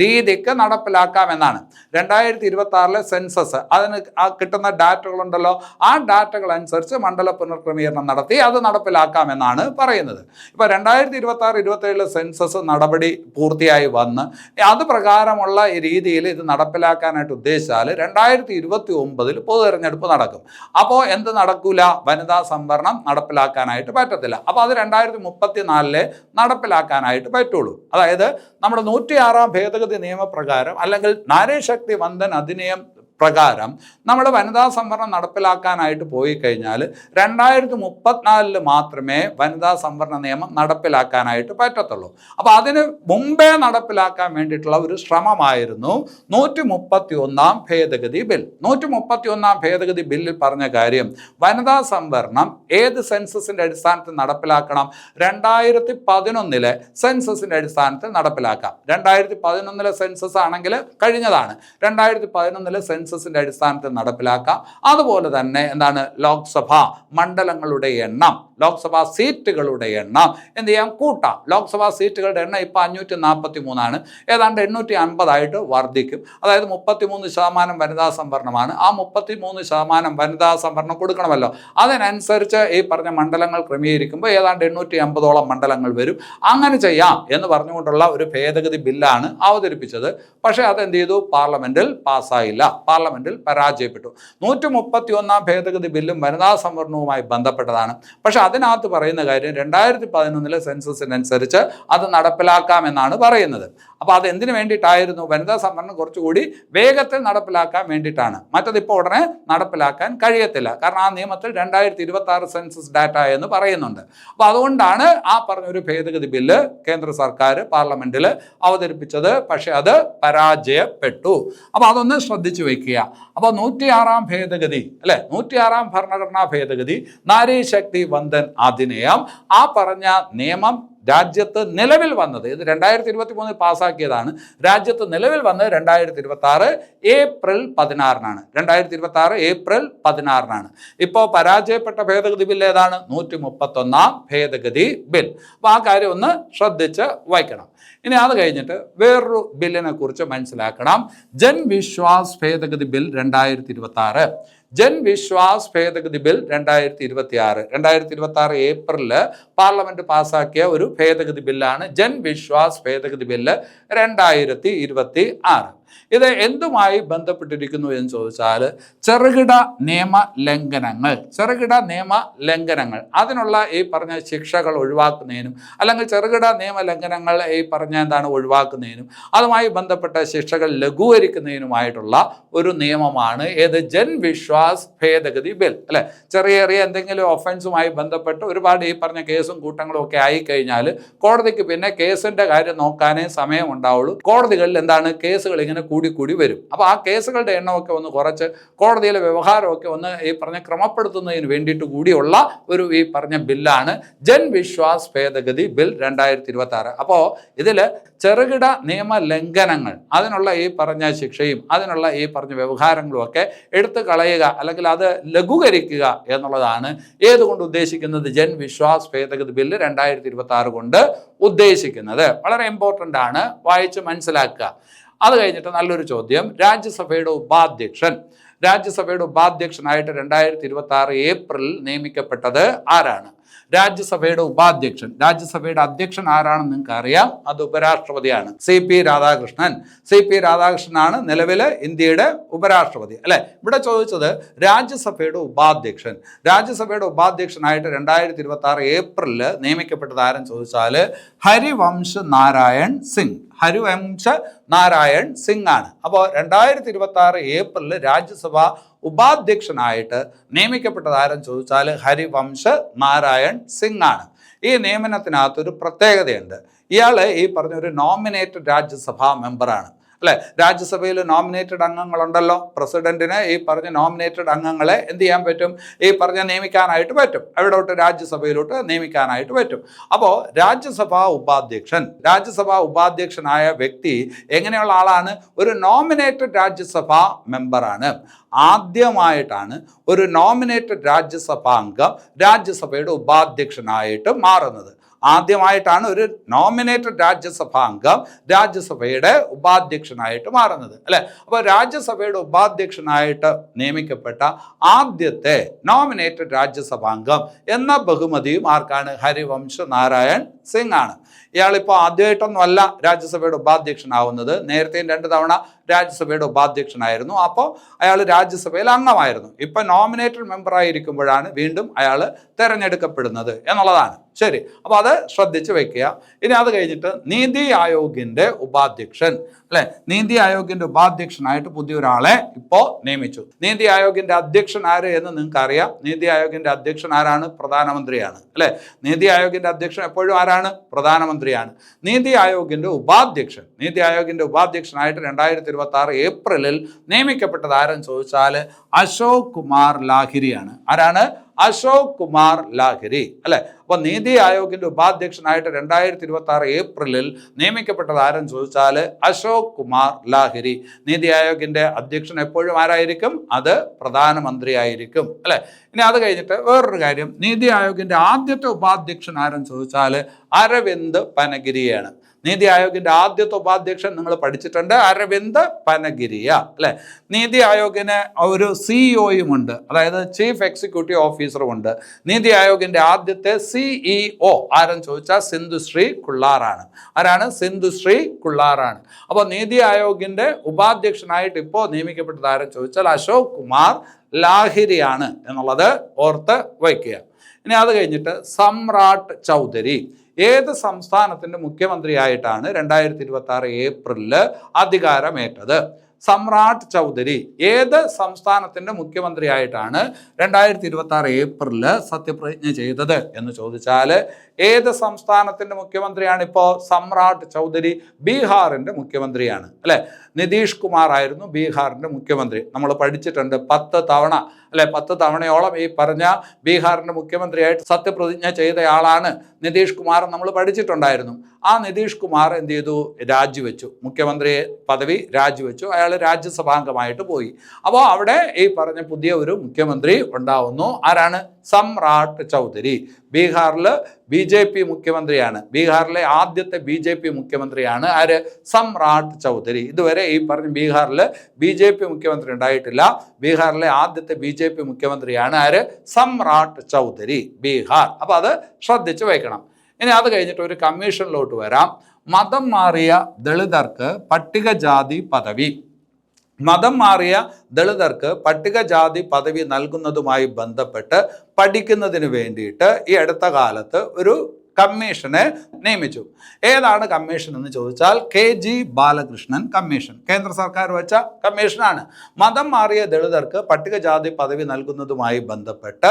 Speaker 1: രീതിക്ക് നടപ്പിലാക്കാമെന്നാണ്. 2026 സെൻസസ്, അതിന് കിട്ടുന്ന ഡാറ്റകളുണ്ടല്ലോ, ആ ഡാറ്റകൾ അനുസരിച്ച് മണ്ഡല പുനർക്രമീകരണം നടത്തി അത് നടപ്പിലാക്കാമെന്നാണ് പറയുന്നത്. ഇപ്പോൾ 2026-27 സെൻസസ് നടപടി പൂർത്തിയായി വന്ന് അത് പ്രകാരമുള്ള രീതിയിൽ ഇത് നടപ്പിലാക്കാനായിട്ട് ഉദ്ദേശിച്ചാൽ 2029 പൊതു തെരഞ്ഞെടുപ്പ് നടക്കും. അപ്പോൾ എന്ത് നടക്കൂല? വനിതാ സംവരണം നടപ്പിലാക്കാനായിട്ട് പറ്റത്തില്ല. അപ്പോൾ അത് 2034 നടപ്പിലാക്കാനായിട്ട് പറ്റുള്ളൂ. അതായത് നമ്മുടെ 106 ഭേദഗതി നിയമപ്രകാരം അല്ലെങ്കിൽ നാരി ശക്തി വന്ദൻ അധിനിയം പ്രകാരം നമ്മൾ വനിതാ സംവരണം നടപ്പിലാക്കാനായിട്ട് പോയി കഴിഞ്ഞാൽ 2034 മാത്രമേ വനിതാ സംവരണ നിയമം നടപ്പിലാക്കാനായിട്ട് പറ്റത്തുള്ളൂ. അപ്പോൾ അതിന് മുമ്പേ നടപ്പിലാക്കാൻ വേണ്ടിയിട്ടുള്ള ഒരു ശ്രമമായിരുന്നു 131 ഭേദഗതി ബിൽ. 131 ഭേദഗതി ബില്ലിൽ പറഞ്ഞ കാര്യം, വനിതാ സംവരണം ഏത് സെൻസസിന്റെ അടിസ്ഥാനത്തിൽ നടപ്പിലാക്കണം? 2011 സെൻസസിന്റെ അടിസ്ഥാനത്തിൽ നടപ്പിലാക്കാം. 2011 സെൻസസ് ആണെങ്കിൽ കഴിഞ്ഞതാണ്. 2011 സെൻസസിന്റെ അടിസ്ഥാനത്തിൽ നടപ്പിലാക്കാം. അതുപോലെ തന്നെ എന്താണ്? ലോക്സഭാ മണ്ഡലങ്ങളുടെ എണ്ണം, ലോക്സഭാ സീറ്റുകളുടെ എണ്ണം എന്ത് ചെയ്യാം? കൂട്ടാം. ലോക്സഭാ സീറ്റുകളുടെ എണ്ണം ഇപ്പോൾ 543 ഏതാണ്ട് 850 വർദ്ധിക്കും. അതായത് 33% വനിതാ സംവരണമാണ്. ആ 33% വനിതാ സംവരണം കൊടുക്കണമല്ലോ. അതിനനുസരിച്ച് ഈ പറഞ്ഞ മണ്ഡലങ്ങൾ ക്രമീകരിക്കുമ്പോൾ ഏതാണ്ട് 850 മണ്ഡലങ്ങൾ വരും. അങ്ങനെ ചെയ്യാം എന്ന് പറഞ്ഞുകൊണ്ടുള്ള ഒരു ഭേദഗതി ബില്ലാണ് അവതരിപ്പിച്ചത്. പക്ഷേ അതെന്ത് ചെയ്തു? പാർലമെന്റിൽ പാസ്സായില്ല, പാർലമെന്റിൽ പരാജയപ്പെട്ടു. 131 ഭേദഗതി ബില്ലും വനിതാ സംവരണവുമായി ബന്ധപ്പെട്ടതാണ്. പക്ഷെ അതിനകത്ത് പറയുന്ന കാര്യം 2011 സെൻസസിനനുസരിച്ച് അത് നടപ്പിലാക്കാമെന്നാണ് പറയുന്നത്. അപ്പോൾ അത് എന്തിനു വേണ്ടിയിട്ടായിരുന്നു? വനിതാ സംവരണം കുറച്ചുകൂടി വേഗത്തിൽ നടപ്പിലാക്കാൻ വേണ്ടിയിട്ടാണ്. മറ്റതിപ്പോൾ ഉടനെ നടപ്പിലാക്കാൻ കഴിയത്തില്ല. കാരണം ആ നിയമത്തിൽ 2026 സെൻസസ് ഡാറ്റ എന്ന് പറയുന്നുണ്ട്. അപ്പോൾ അതുകൊണ്ടാണ് ആ പറഞ്ഞൊരു ഭേദഗതി ബില്ല് കേന്ദ്ര സർക്കാർ പാർലമെന്റിൽ അവതരിപ്പിച്ചത്. പക്ഷെ അത് പരാജയപ്പെട്ടു. അപ്പോൾ അതൊന്ന് ശ്രദ്ധിച്ചു വയ്ക്കുക. അപ്പോൾ 106 ഭേദഗതി അല്ലെ, 106 ഭരണഘടനാ ഭേദഗതി, നാരി ശക്തി വന്ദൻ അധിനിയം, ആ പറഞ്ഞ നിയമം രാജ്യത്ത് നിലവിൽ വന്നത്, ഇത് 2023 പാസ്സാക്കിയതാണ്. രാജ്യത്ത് നിലവിൽ വന്നത് 2026 ഏപ്രിൽ 16-നാണ്. 2026 ഏപ്രിൽ 16-നാണ്. ഇപ്പോൾ പരാജയപ്പെട്ട ഭേദഗതി ബിൽ ഏതാണ്? 131 ഭേദഗതി ബിൽ. അപ്പോൾ ആ കാര്യം ഒന്ന് ശ്രദ്ധിച്ച് വായിക്കണം. ഇനി അത് കഴിഞ്ഞിട്ട് വേറൊരു ബില്ലിനെ കുറിച്ച് മനസ്സിലാക്കണം. ജൻ വിശ്വാസ് ഭേദഗതി ബിൽ 2026. ജൻ വിശ്വാസ് ഭേദഗതി ബിൽ 2026. 2026 ഏപ്രിലിൽ പാർലമെന്റ് പാസ്സാക്കിയ ഒരു ഭേദഗതി ബില്ലാണ് ജൻ വിശ്വാസ് ഭേദഗതി ബില്ല് 2026. ഇത് എന്തുമായി ബന്ധപ്പെട്ടിരിക്കുന്നു എന്ന് ചോദിച്ചാൽ ചെറുകിട നിയമ ലംഘനങ്ങൾ അതിനുള്ള ഈ പറഞ്ഞ ശിക്ഷകൾ ഒഴിവാക്കുന്നതിനും അല്ലെങ്കിൽ ചെറുകിട നിയമ ലംഘനങ്ങൾ ഈ പറഞ്ഞ എന്താണ് ഒഴിവാക്കുന്നതിനും അതുമായി ബന്ധപ്പെട്ട ശിക്ഷകൾ ലഘൂകരിക്കുന്നതിനുമായിട്ടുള്ള ഒരു നിയമമാണ് ഏത്? ജൻ വിശ്വാസ് ഭേദഗതി ബിൽ അല്ലെ. ചെറിയ എന്തെങ്കിലും ഒഫൻസുമായി ബന്ധപ്പെട്ട് ഒരുപാട് ഈ പറഞ്ഞ കേസും കൂട്ടങ്ങളും ഒക്കെ ആയിക്കഴിഞ്ഞാൽ കോടതിക്ക് പിന്നെ കേസിന്റെ കാര്യം നോക്കാനേ സമയം ഉണ്ടാവുള്ളൂ. കോടതികളിൽ എന്താണ് കേസുകൾ ഇങ്ങനെ കൂടി വരും. അപ്പോൾ ആ കേസുകളുടെ എണ്ണമൊക്കെ ഒന്ന് കുറച്ച് കോടതിയിലെ വ്യവഹാരമൊക്കെ ഒന്ന് ഈ പറഞ്ഞ ക്രമപ്പെടുത്തുന്നതിന് വേണ്ടിയിട്ട് കൂടിയുള്ള ഒരു ഈ പറഞ്ഞ ബില്ലാണ് ജൻ വിശ്വാസ് ഭേദഗതി ബിൽ 2026. അപ്പോൾ ഇതിൽ ചെറുകിട നിയമ ലംഘനങ്ങൾ അതിനുള്ള ഈ പറഞ്ഞ ശിക്ഷയും അതിനുള്ള ഈ പറഞ്ഞ വ്യവഹാരങ്ങളും ഒക്കെ എടുത്തു കളയുക അല്ലെങ്കിൽ അത് ലഘൂകരിക്കുക എന്നുള്ളതാണ് ഏതുകൊണ്ട് ഉദ്ദേശിക്കുന്നത്? ജൻ വിശ്വാസ് ഭേദഗതി ബില്ല് 2026 കൊണ്ട് ഉദ്ദേശിക്കുന്നത്. വളരെ ഇമ്പോർട്ടൻ്റ് ആണ്, വായിച്ച് മനസ്സിലാക്കുക. അത് കഴിഞ്ഞിട്ട് നല്ലൊരു ചോദ്യം. രാജ്യസഭയുടെ ഉപാധ്യക്ഷൻ രാജ്യസഭയുടെ ഉപാധ്യക്ഷനായിട്ട് 2026 ഏപ്രിലിൽ നിയമിക്കപ്പെട്ടത് ആരാണ്? രാജ്യസഭയുടെ ഉപാധ്യക്ഷൻ. രാജ്യസഭയുടെ അധ്യക്ഷൻ ആരാണെന്ന് നിങ്ങൾക്ക് അറിയാം, അത് ഉപരാഷ്ട്രപതിയാണ്, CP രാധാകൃഷ്ണൻ. CP രാധാകൃഷ്ണനാണ് നിലവിലെ ഇന്ത്യയുടെ ഉപരാഷ്ട്രപതി അല്ലെ. ഇവിടെ ചോദിച്ചത് രാജ്യസഭയുടെ ഉപാധ്യക്ഷൻ. രാജ്യസഭയുടെ ഉപാധ്യക്ഷനായിട്ട് 2026 ഏപ്രിലിൽ നിയമിക്കപ്പെട്ടത് ആരെന്ന് ചോദിച്ചാൽ ഹരിവംശ് നാരായൺ സിംഗ്. ഹരിവംശ നാരായൺ സിംഗ് ആണ്. അപ്പോൾ 2026 ഏപ്രിലിൽ രാജ്യസഭ ഉപാധ്യക്ഷനായിട്ട് നിയമിക്കപ്പെട്ടത് ആരെന്ന് ചോദിച്ചാൽ ഹരിവംശ നാരായൺ സിംഗ് ആണ്. ഈ നിയമനത്തിനകത്തൊരു പ്രത്യേകതയുണ്ട്. ഇയാൾ ഈ പറഞ്ഞൊരു നോമിനേറ്റഡ് രാജ്യസഭാ മെമ്പറാണ് അല്ലെ. രാജ്യസഭയിൽ നോമിനേറ്റഡ് അംഗങ്ങളുണ്ടല്ലോ. പ്രസിഡന്റിന് ഈ പറഞ്ഞ നോമിനേറ്റഡ് അംഗങ്ങളെ എന്ത് ചെയ്യാൻ പറ്റും? ഈ പറഞ്ഞ നിയമിക്കാനായിട്ട് പറ്റും. എവിടോട്ട്? രാജ്യസഭയിലോട്ട് നിയമിക്കാനായിട്ട് പറ്റും. അപ്പോൾ രാജ്യസഭാ ഉപാധ്യക്ഷനായ വ്യക്തി എങ്ങനെയുള്ള ആളാണ്? ഒരു നോമിനേറ്റഡ് രാജ്യസഭാ മെമ്പറാണ്. ആദ്യമായിട്ടാണ് ഒരു നോമിനേറ്റഡ് രാജ്യസഭാ അംഗം രാജ്യസഭയുടെ ഉപാധ്യക്ഷനായിട്ട് മാറുന്നത്. ആദ്യമായിട്ടാണ് ഒരു നോമിനേറ്റഡ് രാജ്യസഭാ അംഗം രാജ്യസഭയുടെ ഉപാധ്യക്ഷനായിട്ട് മാറുന്നത് അല്ലെ. അപ്പോൾ രാജ്യസഭയുടെ ഉപാധ്യക്ഷനായിട്ട് നിയമിക്കപ്പെട്ട ആദ്യത്തെ നോമിനേറ്റഡ് രാജ്യസഭാംഗം എന്ന ബഹുമതിയും ആർക്കാണ്? ഹരിവംശ നാരായൺ സിംഗ് ആണ്. ഇയാളിപ്പോൾ ആദ്യമായിട്ടൊന്നുമല്ല രാജ്യസഭയുടെ ഉപാധ്യക്ഷനാവുന്നത്. നേരത്തെയും 2 തവണ രാജ്യസഭയുടെ ഉപാധ്യക്ഷനായിരുന്നു. അപ്പോൾ അയാൾ രാജ്യസഭയിൽ അംഗമായിരുന്നു. ഇപ്പം നോമിനേറ്റഡ് മെമ്പറായിരിക്കുമ്പോഴാണ് വീണ്ടും അയാൾ തിരഞ്ഞെടുക്കപ്പെടുന്നത് എന്നുള്ളതാണ്. ശരി, അപ്പോൾ അത് ശ്രദ്ധിച്ച് വെക്കുക. ഇനി അത് കഴിഞ്ഞിട്ട് നീതി ആയോഗിൻ്റെ ഉപാധ്യക്ഷൻ അല്ലെ. നീതി ആയോഗിൻ്റെ ഉപാധ്യക്ഷനായിട്ട് പുതിയൊരാളെ ഇപ്പോൾ നിയമിച്ചു. നീതി ആയോഗിൻ്റെ അധ്യക്ഷൻ ആര് എന്ന് നിങ്ങൾക്ക് അറിയാം. നീതി ആയോഗിൻ്റെ അധ്യക്ഷൻ ആരാണ്? പ്രധാനമന്ത്രിയാണ് അല്ലെ. നീതി ആയോഗിൻ്റെ അധ്യക്ഷൻ എപ്പോഴും ആരാണ്? പ്രധാനമന്ത്രിയാണ്. നീതി ആയോഗിൻ്റെ ഉപാധ്യക്ഷനായിട്ട് 2026 ഏപ്രിലിൽ നിയമിക്കപ്പെട്ടത് ആരെന്ന് ചോദിച്ചാൽ അശോക് കുമാർ ലാഹിരിയാണ്. ആരാണ്? അശോക് കുമാർ ലാഹിരി അല്ലെ. അപ്പോൾ നീതി ആയോഗിൻ്റെ ഉപാധ്യക്ഷനായിട്ട് 2026 ഏപ്രിലിൽ നിയമിക്കപ്പെട്ടത് ആരെന്ന് ചോദിച്ചാൽ അശോക് കുമാർ ലാഹിരി. നീതി ആയോഗിൻ്റെ അധ്യക്ഷൻ എപ്പോഴും ആരായിരിക്കും? അത് പ്രധാനമന്ത്രി ആയിരിക്കും അല്ലെ. ഇനി അത് കഴിഞ്ഞിട്ട് വേറൊരു കാര്യം, നീതി ആയോഗിൻ്റെ ആദ്യത്തെ ഉപാധ്യക്ഷൻ ആരെന്ന് ചോദിച്ചാൽ അരവിന്ദ് പനഗിരിയാണ്. നീതി ആയോഗിൻ്റെ ആദ്യത്തെ ഉപാധ്യക്ഷൻ നിങ്ങൾ പഠിച്ചിട്ടുണ്ട്, അരവിന്ദ് പനഗിരിയ അല്ലെ. നീതി ആയോഗിന് ഒരു സിഇഒയും ഉണ്ട്, അതായത് ചീഫ് എക്സിക്യൂട്ടീവ് ഓഫീസറും ഉണ്ട്. നീതി ആയോഗിൻ്റെ ആദ്യത്തെ CEO ആരെന്ന് ചോദിച്ചാൽ സിന്ധുശ്രീ കുള്ളാറാണ്. ആരാണ്? സിന്ധുശ്രീ കുള്ളാറാണ്. അപ്പോൾ നീതി ആയോഗിൻ്റെ ഉപാധ്യക്ഷനായിട്ട് ഇപ്പോൾ നിയമിക്കപ്പെട്ടത് ആരെന്ന് ചോദിച്ചാൽ അശോക് കുമാർ ലാഹിരിയാണ് എന്നുള്ളത് ഓർത്ത് വയ്ക്കുക. ഇനി അത് കഴിഞ്ഞിട്ട് സമ്രാട്ട് ചൗധരി ഏത് സംസ്ഥാനത്തിൻ്റെ മുഖ്യമന്ത്രിയായിട്ടാണ് 2026 ഏപ്രിലിൽ അധികാരമേറ്റത്? സമ്രാട്ട് ചൗധരി ഏത് സംസ്ഥാനത്തിൻ്റെ മുഖ്യമന്ത്രിയായിട്ടാണ് 2026 ഏപ്രിലിൽ സത്യപ്രതിജ്ഞ ചെയ്തത് എന്ന് ചോദിച്ചാൽ ഏത് സംസ്ഥാനത്തിൻ്റെ മുഖ്യമന്ത്രിയാണ് ഇപ്പോൾ സമ്രാട്ട് ചൗധരി? ബീഹാറിൻ്റെ മുഖ്യമന്ത്രിയാണ് അല്ലെ. നിതീഷ് കുമാർ ആയിരുന്നു ബീഹാറിൻ്റെ മുഖ്യമന്ത്രി. നമ്മൾ പഠിച്ചിട്ടുണ്ട് 10 തവണ അല്ലെ. 10 തവണയോളം ഈ പറഞ്ഞ ബീഹാറിൻ്റെ മുഖ്യമന്ത്രിയായിട്ട് സത്യപ്രതിജ്ഞ ചെയ്തയാളാണ് നിതീഷ് കുമാർ. നമ്മൾ പഠിച്ചിട്ടുണ്ടായിരുന്നു. ആ നിതീഷ് കുമാർ എന്ത് ചെയ്തു? രാജിവെച്ചു. മുഖ്യമന്ത്രി പദവി രാജിവെച്ചു. അയാൾ രാജ്യസഭാംഗമായിട്ട് പോയി. അപ്പോൾ അവിടെ ഈ പറഞ്ഞ പുതിയ ഒരു മുഖ്യമന്ത്രി ഉണ്ടാവുന്നു. ആരാണ്? സമ്രാട്ട് ചൗധരി. ബീഹാറിൽ BJP മുഖ്യമന്ത്രിയാണ്. ബീഹാറിലെ ആദ്യത്തെ BJP മുഖ്യമന്ത്രിയാണ് ആര്? സമ്രാട്ട് ചൗധരി. ഇതുവരെ ഈ പറഞ്ഞ ബീഹാറിൽ BJP മുഖ്യമന്ത്രി ഉണ്ടായിട്ടില്ല. ബീഹാറിലെ ആദ്യത്തെ BJP മുഖ്യമന്ത്രിയാണ് ആര്? സമ്രാട്ട് ചൗധരി, ബീഹാർ. അപ്പോൾ അത് ശ്രദ്ധിച്ച് വയ്ക്കണം. ഇനി അത് കഴിഞ്ഞിട്ട് ഒരു കമ്മീഷനിലോട്ട് വരാം. മതം മാറിയ ദളിതർക്ക് പട്ടികജാതി പദവി. മതം മാറിയ ദളിതർക്ക് പട്ടികജാതി പദവി നൽകുന്നതുമായി ബന്ധപ്പെട്ട് പഠിക്കുന്നതിന് വേണ്ടിയിട്ട് ഈ അടുത്ത കാലത്ത് ഒരു കമ്മീഷനെ നിയമിച്ചു. ഏതാണ് കമ്മീഷൻ എന്ന് ചോദിച്ചാൽ KG ബാലകൃഷ്ണൻ കമ്മീഷൻ. കേന്ദ്ര സർക്കാർ വെച്ച കമ്മീഷനാണ്. മതം മാറിയ ദളിതർക്ക് പട്ടികജാതി പദവി നൽകുന്നതുമായി ബന്ധപ്പെട്ട്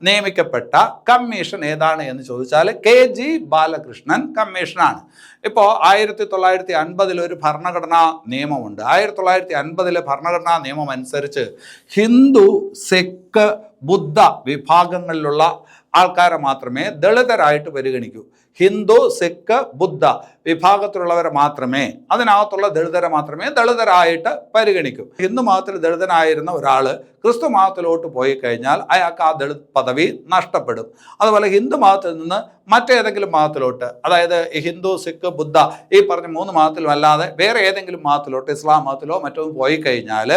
Speaker 1: നിയമിക്കപ്പെട്ട കമ്മീഷൻ ഏതാണ് എന്ന് ചോദിച്ചാൽ KG ബാലകൃഷ്ണൻ കമ്മീഷനാണ്. ഇപ്പോൾ 1950 ഒരു ഭരണഘടനാ നിയമമുണ്ട്. 1950 ഭരണഘടനാ നിയമം അനുസരിച്ച് ഹിന്ദു, സിഖ്, ബുദ്ധ വിഭാഗങ്ങളിലുള്ള ആൾക്കാരെ മാത്രമേ ദളിതരായിട്ട് പരിഗണിക്കൂ. ഹിന്ദു, സിഖ്, ബുദ്ധ വിഭാഗത്തിലുള്ളവരെ മാത്രമേ, അതിനകത്തുള്ള ദളിതരെ മാത്രമേ ദളിതരായിട്ട് പരിഗണിക്കൂ. ഹിന്ദു മതത്തിൽ ദളിതനായിരുന്ന ഒരാൾ ക്രിസ്തു മതത്തിലോട്ട് പോയി കഴിഞ്ഞാൽ അയാൾക്ക് ആ ദളിത് പദവി നഷ്ടപ്പെടും. അതുപോലെ ഹിന്ദു മതത്തിൽ നിന്ന് മറ്റേതെങ്കിലും മതത്തിലോട്ട്, അതായത് ഹിന്ദു, സിഖ്, ബുദ്ധ ഈ പറഞ്ഞ 3 മതത്തിലും അല്ലാതെ വേറെ ഏതെങ്കിലും മതത്തിലോട്ട്, ഇസ്ലാം മതത്തിലോ മറ്റോ പോയി കഴിഞ്ഞാൽ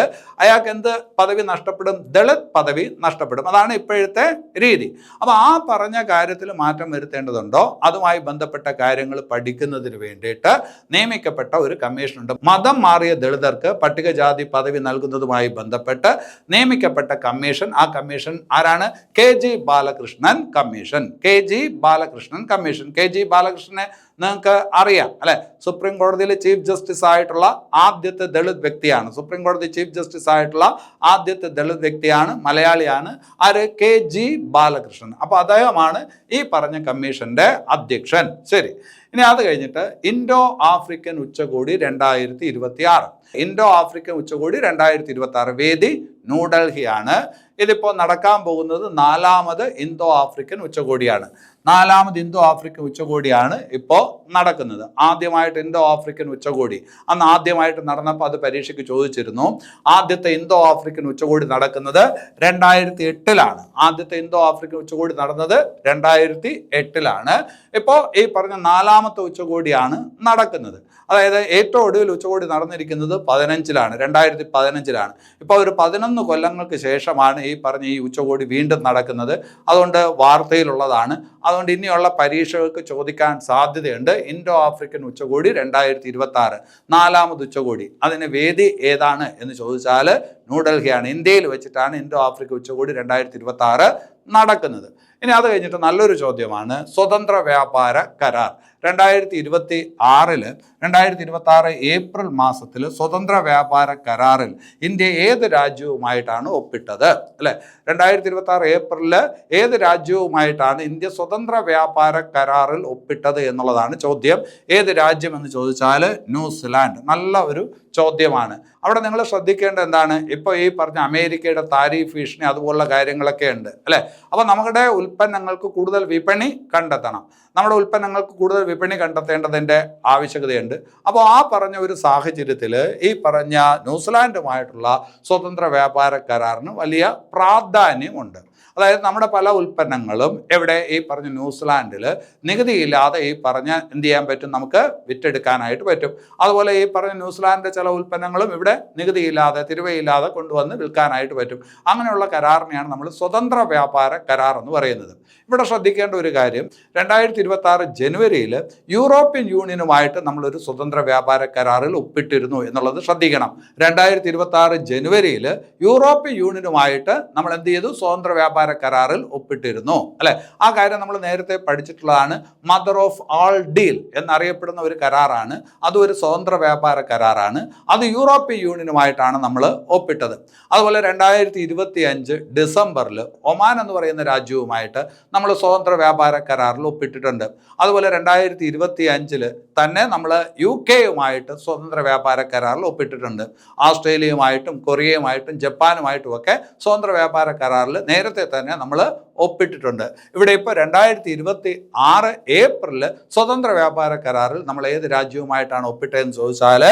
Speaker 1: അയാൾക്ക് എന്ത് പദവി നഷ്ടപ്പെടും? ദളിത് പദവി നഷ്ടപ്പെടും. അതാണ് ഇപ്പോഴത്തെ രീതി. അപ്പോൾ ആ പറഞ്ഞ കാര്യത്തിൽ മാറ്റം വരുത്തേണ്ടതുണ്ടോ? അതുമായി ബന്ധപ്പെട്ട കാര്യങ്ങൾ പഠിക്കുന്നതിന് വേണ്ടിയിട്ട് നിയമിക്കപ്പെട്ട ഒരു കമ്മീഷനുണ്ട്. മതം മാറിയ ദളിതർക്ക് പട്ടികജാതി പദവി നൽകുന്നതുമായി ബന്ധപ്പെട്ട് നിയമിക്കപ്പെട്ട കമ്മീഷൻ. ആ കമ്മീഷൻ ആരാണ്? KG Balakrishnan commission. KG Balakrishnan commission. KG ബാലകൃഷ്ണനെ നിങ്ങൾക്ക് അറിയാം അല്ലെ? സുപ്രീം കോടതിയിലെ ചീഫ് ജസ്റ്റിസ് ആയിട്ടുള്ള ആദ്യത്തെ ദളിത് വ്യക്തിയാണ്. സുപ്രീം കോടതി ചീഫ് ജസ്റ്റിസ് ആയിട്ടുള്ള ആദ്യത്തെ ദളിത് വ്യക്തിയാണ്, മലയാളിയാണ്. ആര്? KG ബാലകൃഷ്ണൻ. അപ്പോൾ അദ്ദേഹമാണ് ഈ പറഞ്ഞ കമ്മീഷന്റെ അധ്യക്ഷൻ. ശരി, ഇനി അത് കഴിഞ്ഞിട്ട് ഇൻഡോ ആഫ്രിക്കൻ ഉച്ചകോടി 2026. ഇൻഡോ ആഫ്രിക്കൻ ഉച്ചകോടി 2026 വേദി ന്യൂഡൽഹിയാണ്. ഇതിപ്പോൾ നടക്കാൻ പോകുന്നത് 4ാമത് ഇന്തോ ആഫ്രിക്കൻ ഉച്ചകോടിയാണ്. 4ാമത് ഇന്തോ ആഫ്രിക്കൻ ഉച്ചകോടിയാണ് ഇപ്പോൾ നടക്കുന്നത്. ആദ്യമായിട്ട് ഇന്തോ ആഫ്രിക്കൻ ഉച്ചകോടി അന്ന് ആദ്യമായിട്ട് നടന്നപ്പോൾ അത് പരീക്ഷയ്ക്ക് ചോദിച്ചിരുന്നു. ആദ്യത്തെ ഇന്തോ ആഫ്രിക്കൻ ഉച്ചകോടി നടക്കുന്നത് 2008ലാണ്. ആദ്യത്തെ ഇന്തോ ആഫ്രിക്കൻ ഉച്ചകോടി നടന്നത് 2008ലാണ്. ഇപ്പോൾ ഈ പറഞ്ഞ 4ാമത്തെ ഉച്ചകോടിയാണ് നടക്കുന്നത്. അതായത് ഏറ്റവും ഒടുവിൽ ഉച്ചകോടി നടന്നിരിക്കുന്നത് 2015ലാണ്. ഇപ്പോൾ ഒരു 11 കൊല്ലങ്ങൾക്ക് ശേഷമാണ് ഈ പറഞ്ഞ ഈ ഉച്ചകോടി വീണ്ടും നടക്കുന്നത്. അതുകൊണ്ട് വാർത്തയിലുള്ളതാണ്. അതുകൊണ്ട് ഇനിയുള്ള പരീക്ഷകൾക്ക് ചോദിക്കാൻ സാധ്യതയുണ്ട്. ഇൻഡോ ആഫ്രിക്കൻ ഉച്ചകോടി 2026 4ാമത് ഉച്ചകോടി. അതിന് വേദി ഏതാണ് എന്ന് ചോദിച്ചാൽ ന്യൂഡൽഹിയാണ്. ഇന്ത്യയിൽ വെച്ചിട്ടാണ് ഇൻഡോ ആഫ്രിക്കൻ ഉച്ചകോടി 2026 നടക്കുന്നത്. ഇനി അത് കഴിഞ്ഞിട്ട് നല്ലൊരു ചോദ്യമാണ് സ്വതന്ത്ര വ്യാപാര കരാർ. 2026 ഏപ്രിൽ മാസത്തിൽ സ്വതന്ത്ര വ്യാപാര കരാറിൽ ഇന്ത്യ ഏത് രാജ്യവുമായിട്ടാണ് ഒപ്പിട്ടത്? അല്ലെ, 2026 ഏപ്രിലിൽ ഏത് രാജ്യവുമായിട്ടാണ് ഇന്ത്യ സ്വതന്ത്ര വ്യാപാര കരാറിൽ ഒപ്പിട്ടത് എന്നുള്ളതാണ് ചോദ്യം. ഏത് രാജ്യം എന്ന് ചോദിച്ചാൽ ന്യൂസിലാൻഡ്. നല്ല ഒരു ചോദ്യമാണ്. അവിടെ നിങ്ങൾ ശ്രദ്ധിക്കേണ്ടത് എന്താണ്? ഇപ്പോൾ ഈ പറഞ്ഞ അമേരിക്കയുടെ താരിഫ് ഭീഷണി അതുപോലുള്ള കാര്യങ്ങളൊക്കെ ഉണ്ട് അല്ലേ? അപ്പോൾ നമ്മുടെ ഉൽപ്പന്നങ്ങൾക്ക് കൂടുതൽ വിപണി കണ്ടെത്തണം. നമ്മുടെ ഉൽപ്പന്നങ്ങൾക്ക് കൂടുതൽ വിപണി കണ്ടെത്തേണ്ടതിൻ്റെ ആവശ്യകതയുണ്ട്. അപ്പോൾ ആ പറഞ്ഞ ഒരു സാഹചര്യത്തിൽ ഈ പറഞ്ഞ ന്യൂസിലാൻഡുമായിട്ടുള്ള സ്വതന്ത്ര വ്യാപാര കരാറിന് വലിയ പ്രാധാന്യമുണ്ട്. അതായത് നമ്മുടെ പല ഉൽപ്പന്നങ്ങളും എവിടെ? ഈ പറഞ്ഞ ന്യൂസിലാൻഡിൽ നികുതിയില്ലാതെ ഈ പറഞ്ഞ എന്ത് ചെയ്യാൻ പറ്റും? നമുക്ക് വിറ്റെടുക്കാനായിട്ട് പറ്റും. അതുപോലെ ഈ പറഞ്ഞ ന്യൂസിലാൻഡിലെ ചില ഉൽപ്പന്നങ്ങളും ഇവിടെ നികുതിയില്ലാതെ, തിരുവയില്ലാതെ കൊണ്ടുവന്ന് വിൽക്കാനായിട്ട് പറ്റും. അങ്ങനെയുള്ള കരാറിനെയാണ് നമ്മൾ സ്വതന്ത്ര വ്യാപാര കരാർ എന്ന് പറയുന്നത്. ഇവിടെ ശ്രദ്ധിക്കേണ്ട ഒരു കാര്യം, 2026 ജനുവരിയിൽ യൂറോപ്യൻ യൂണിയനുമായിട്ട് നമ്മളൊരു സ്വതന്ത്ര വ്യാപാര കരാറിൽ ഒപ്പിട്ടിരുന്നു എന്നുള്ളത് ശ്രദ്ധിക്കണം. 2026 ജനുവരിയിൽ യൂറോപ്യൻ യൂണിയനുമായിട്ട് നമ്മൾ എന്ത് ചെയ്തു? സ്വതന്ത്ര വ്യാപാര കരാറിൽ ഒപ്പിട്ടിരുന്നു അല്ലെ? ആ കാര്യം നമ്മൾ നേരത്തെ പഠിച്ചിട്ടുള്ളതാണ്. മദർ ഓഫ് ആൾ ഡീൽ എന്നറിയപ്പെടുന്ന ഒരു കരാറാണ്. അതും ഒരു സ്വതന്ത്ര വ്യാപാര കരാറാണ്. അത് യൂറോപ്യൻ യൂണിയനുമായിട്ടാണ് നമ്മൾ ഒപ്പിട്ടത്. അതുപോലെ 2025 ഡിസംബറിൽ ഒമാൻ എന്ന് പറയുന്ന രാജ്യവുമായിട്ട് നമ്മൾ സ്വതന്ത്ര വ്യാപാര കരാറിൽ ഒപ്പിട്ടിട്ടുണ്ട്. അതുപോലെ 2025 തന്നെ നമ്മൾ UK-യുമായിട്ട് സ്വതന്ത്ര വ്യാപാര കരാറിൽ ഒപ്പിട്ടിട്ടുണ്ട്. ഓസ്ട്രേലിയയുമായിട്ടും കൊറിയയുമായിട്ടും ജപ്പാനുമായിട്ടും ഒക്കെ സ്വതന്ത്ര വ്യാപാര കരാറിൽ നേരത്തെ തന്നെ നമ്മൾ ഒപ്പിട്ടിട്ടുണ്ട്. ഇവിടെ ഇപ്പോൾ 2026 ഏപ്രിലിൽ സ്വതന്ത്ര വ്യാപാര കരാറിൽ നമ്മൾ ഏത് രാജ്യവുമായിട്ടാണ് ഒപ്പിട്ടതെന്ന് ചോദിച്ചാൽ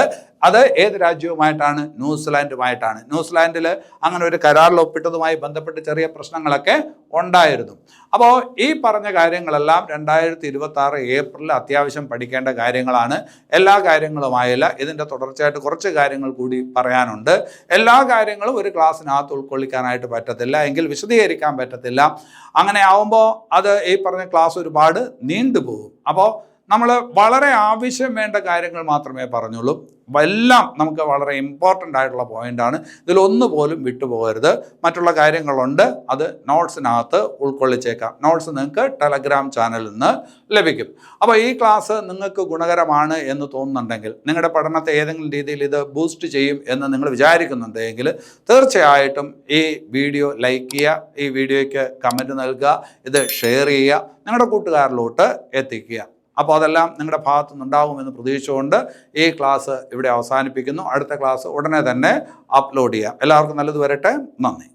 Speaker 1: അത് ഏത് രാജ്യവുമായിട്ടാണ്? ന്യൂസിലാൻഡുമായിട്ടാണ്. ന്യൂസിലാൻഡിൽ അങ്ങനെ ഒരു കരാറിൽ ഒപ്പിട്ടതുമായി ബന്ധപ്പെട്ട് ചെറിയ പ്രശ്നങ്ങളൊക്കെ ഉണ്ടായിരുന്നു. അപ്പോൾ ഈ പറഞ്ഞ കാര്യങ്ങളെല്ലാം 2026 ഏപ്രിലിൽ അത്യാവശ്യം പഠിക്കേണ്ട കാര്യങ്ങളാണ്. എല്ലാ കാര്യങ്ങളുമായില്ല, ഇതിൻ്റെ തുടർച്ചയായിട്ട് കുറച്ച് കാര്യങ്ങൾ കൂടി പറയാനുണ്ട്. എല്ലാ കാര്യങ്ങളും ഒരു ക്ലാസ്സിനകത്ത് ഉൾക്കൊള്ളിക്കാനായിട്ട് പറ്റത്തില്ല, എങ്കിൽ വിശദീകരിക്കാൻ പറ്റത്തില്ല. അങ്ങനെ ആവുമ്പോൾ അത് ഈ പറഞ്ഞ ക്ലാസ് ഒരുപാട് നീണ്ടുപോകും. അപ്പോൾ നമ്മൾ വളരെ ആവശ്യം വേണ്ട കാര്യങ്ങൾ മാത്രമേ പറഞ്ഞുള്ളൂ. എല്ലാം നമുക്ക് വളരെ ഇമ്പോർട്ടൻ്റ് ആയിട്ടുള്ള പോയിൻ്റാണ്. ഇതിലൊന്നു പോലും വിട്ടുപോകരുത്. മറ്റുള്ള കാര്യങ്ങളുണ്ട്, അത് നോട്ട്സിനകത്ത് ഉൾക്കൊള്ളിച്ചേക്കാം. നോട്ട്സ് നിങ്ങൾക്ക് ടെലഗ്രാം ചാനലിൽ നിന്ന് ലഭിക്കും. അപ്പോൾ ഈ ക്ലാസ് നിങ്ങൾക്ക് ഗുണകരമാണ് എന്ന് തോന്നുന്നുണ്ടെങ്കിൽ, നിങ്ങളുടെ പഠനത്തെ ഏതെങ്കിലും രീതിയിൽ ഇത് ബൂസ്റ്റ് ചെയ്യും എന്ന് നിങ്ങൾ വിചാരിക്കുന്നുണ്ടെങ്കിൽ തീർച്ചയായിട്ടും ഈ വീഡിയോ ലൈക്ക് ചെയ്യുക, ഈ വീഡിയോയ്ക്ക് കമൻറ്റ് നൽകുക, ഇത് ഷെയർ ചെയ്യുക, നിങ്ങളുടെ കൂട്ടുകാരിലോട്ട് എത്തിക്കുക. അപ്പോൾ അതെല്ലാം നിങ്ങളുടെ ഭാഗത്തു നിന്നുണ്ടാകുമെന്ന് പ്രതീക്ഷിച്ചുകൊണ്ട് ഈ ക്ലാസ് ഇവിടെ അവസാനിപ്പിക്കുന്നു. അടുത്ത ക്ലാസ് ഉടനെ തന്നെ അപ്ലോഡ് ചെയ്യാം. എല്ലാവർക്കും നല്ലത് വരട്ടെ. നന്ദി.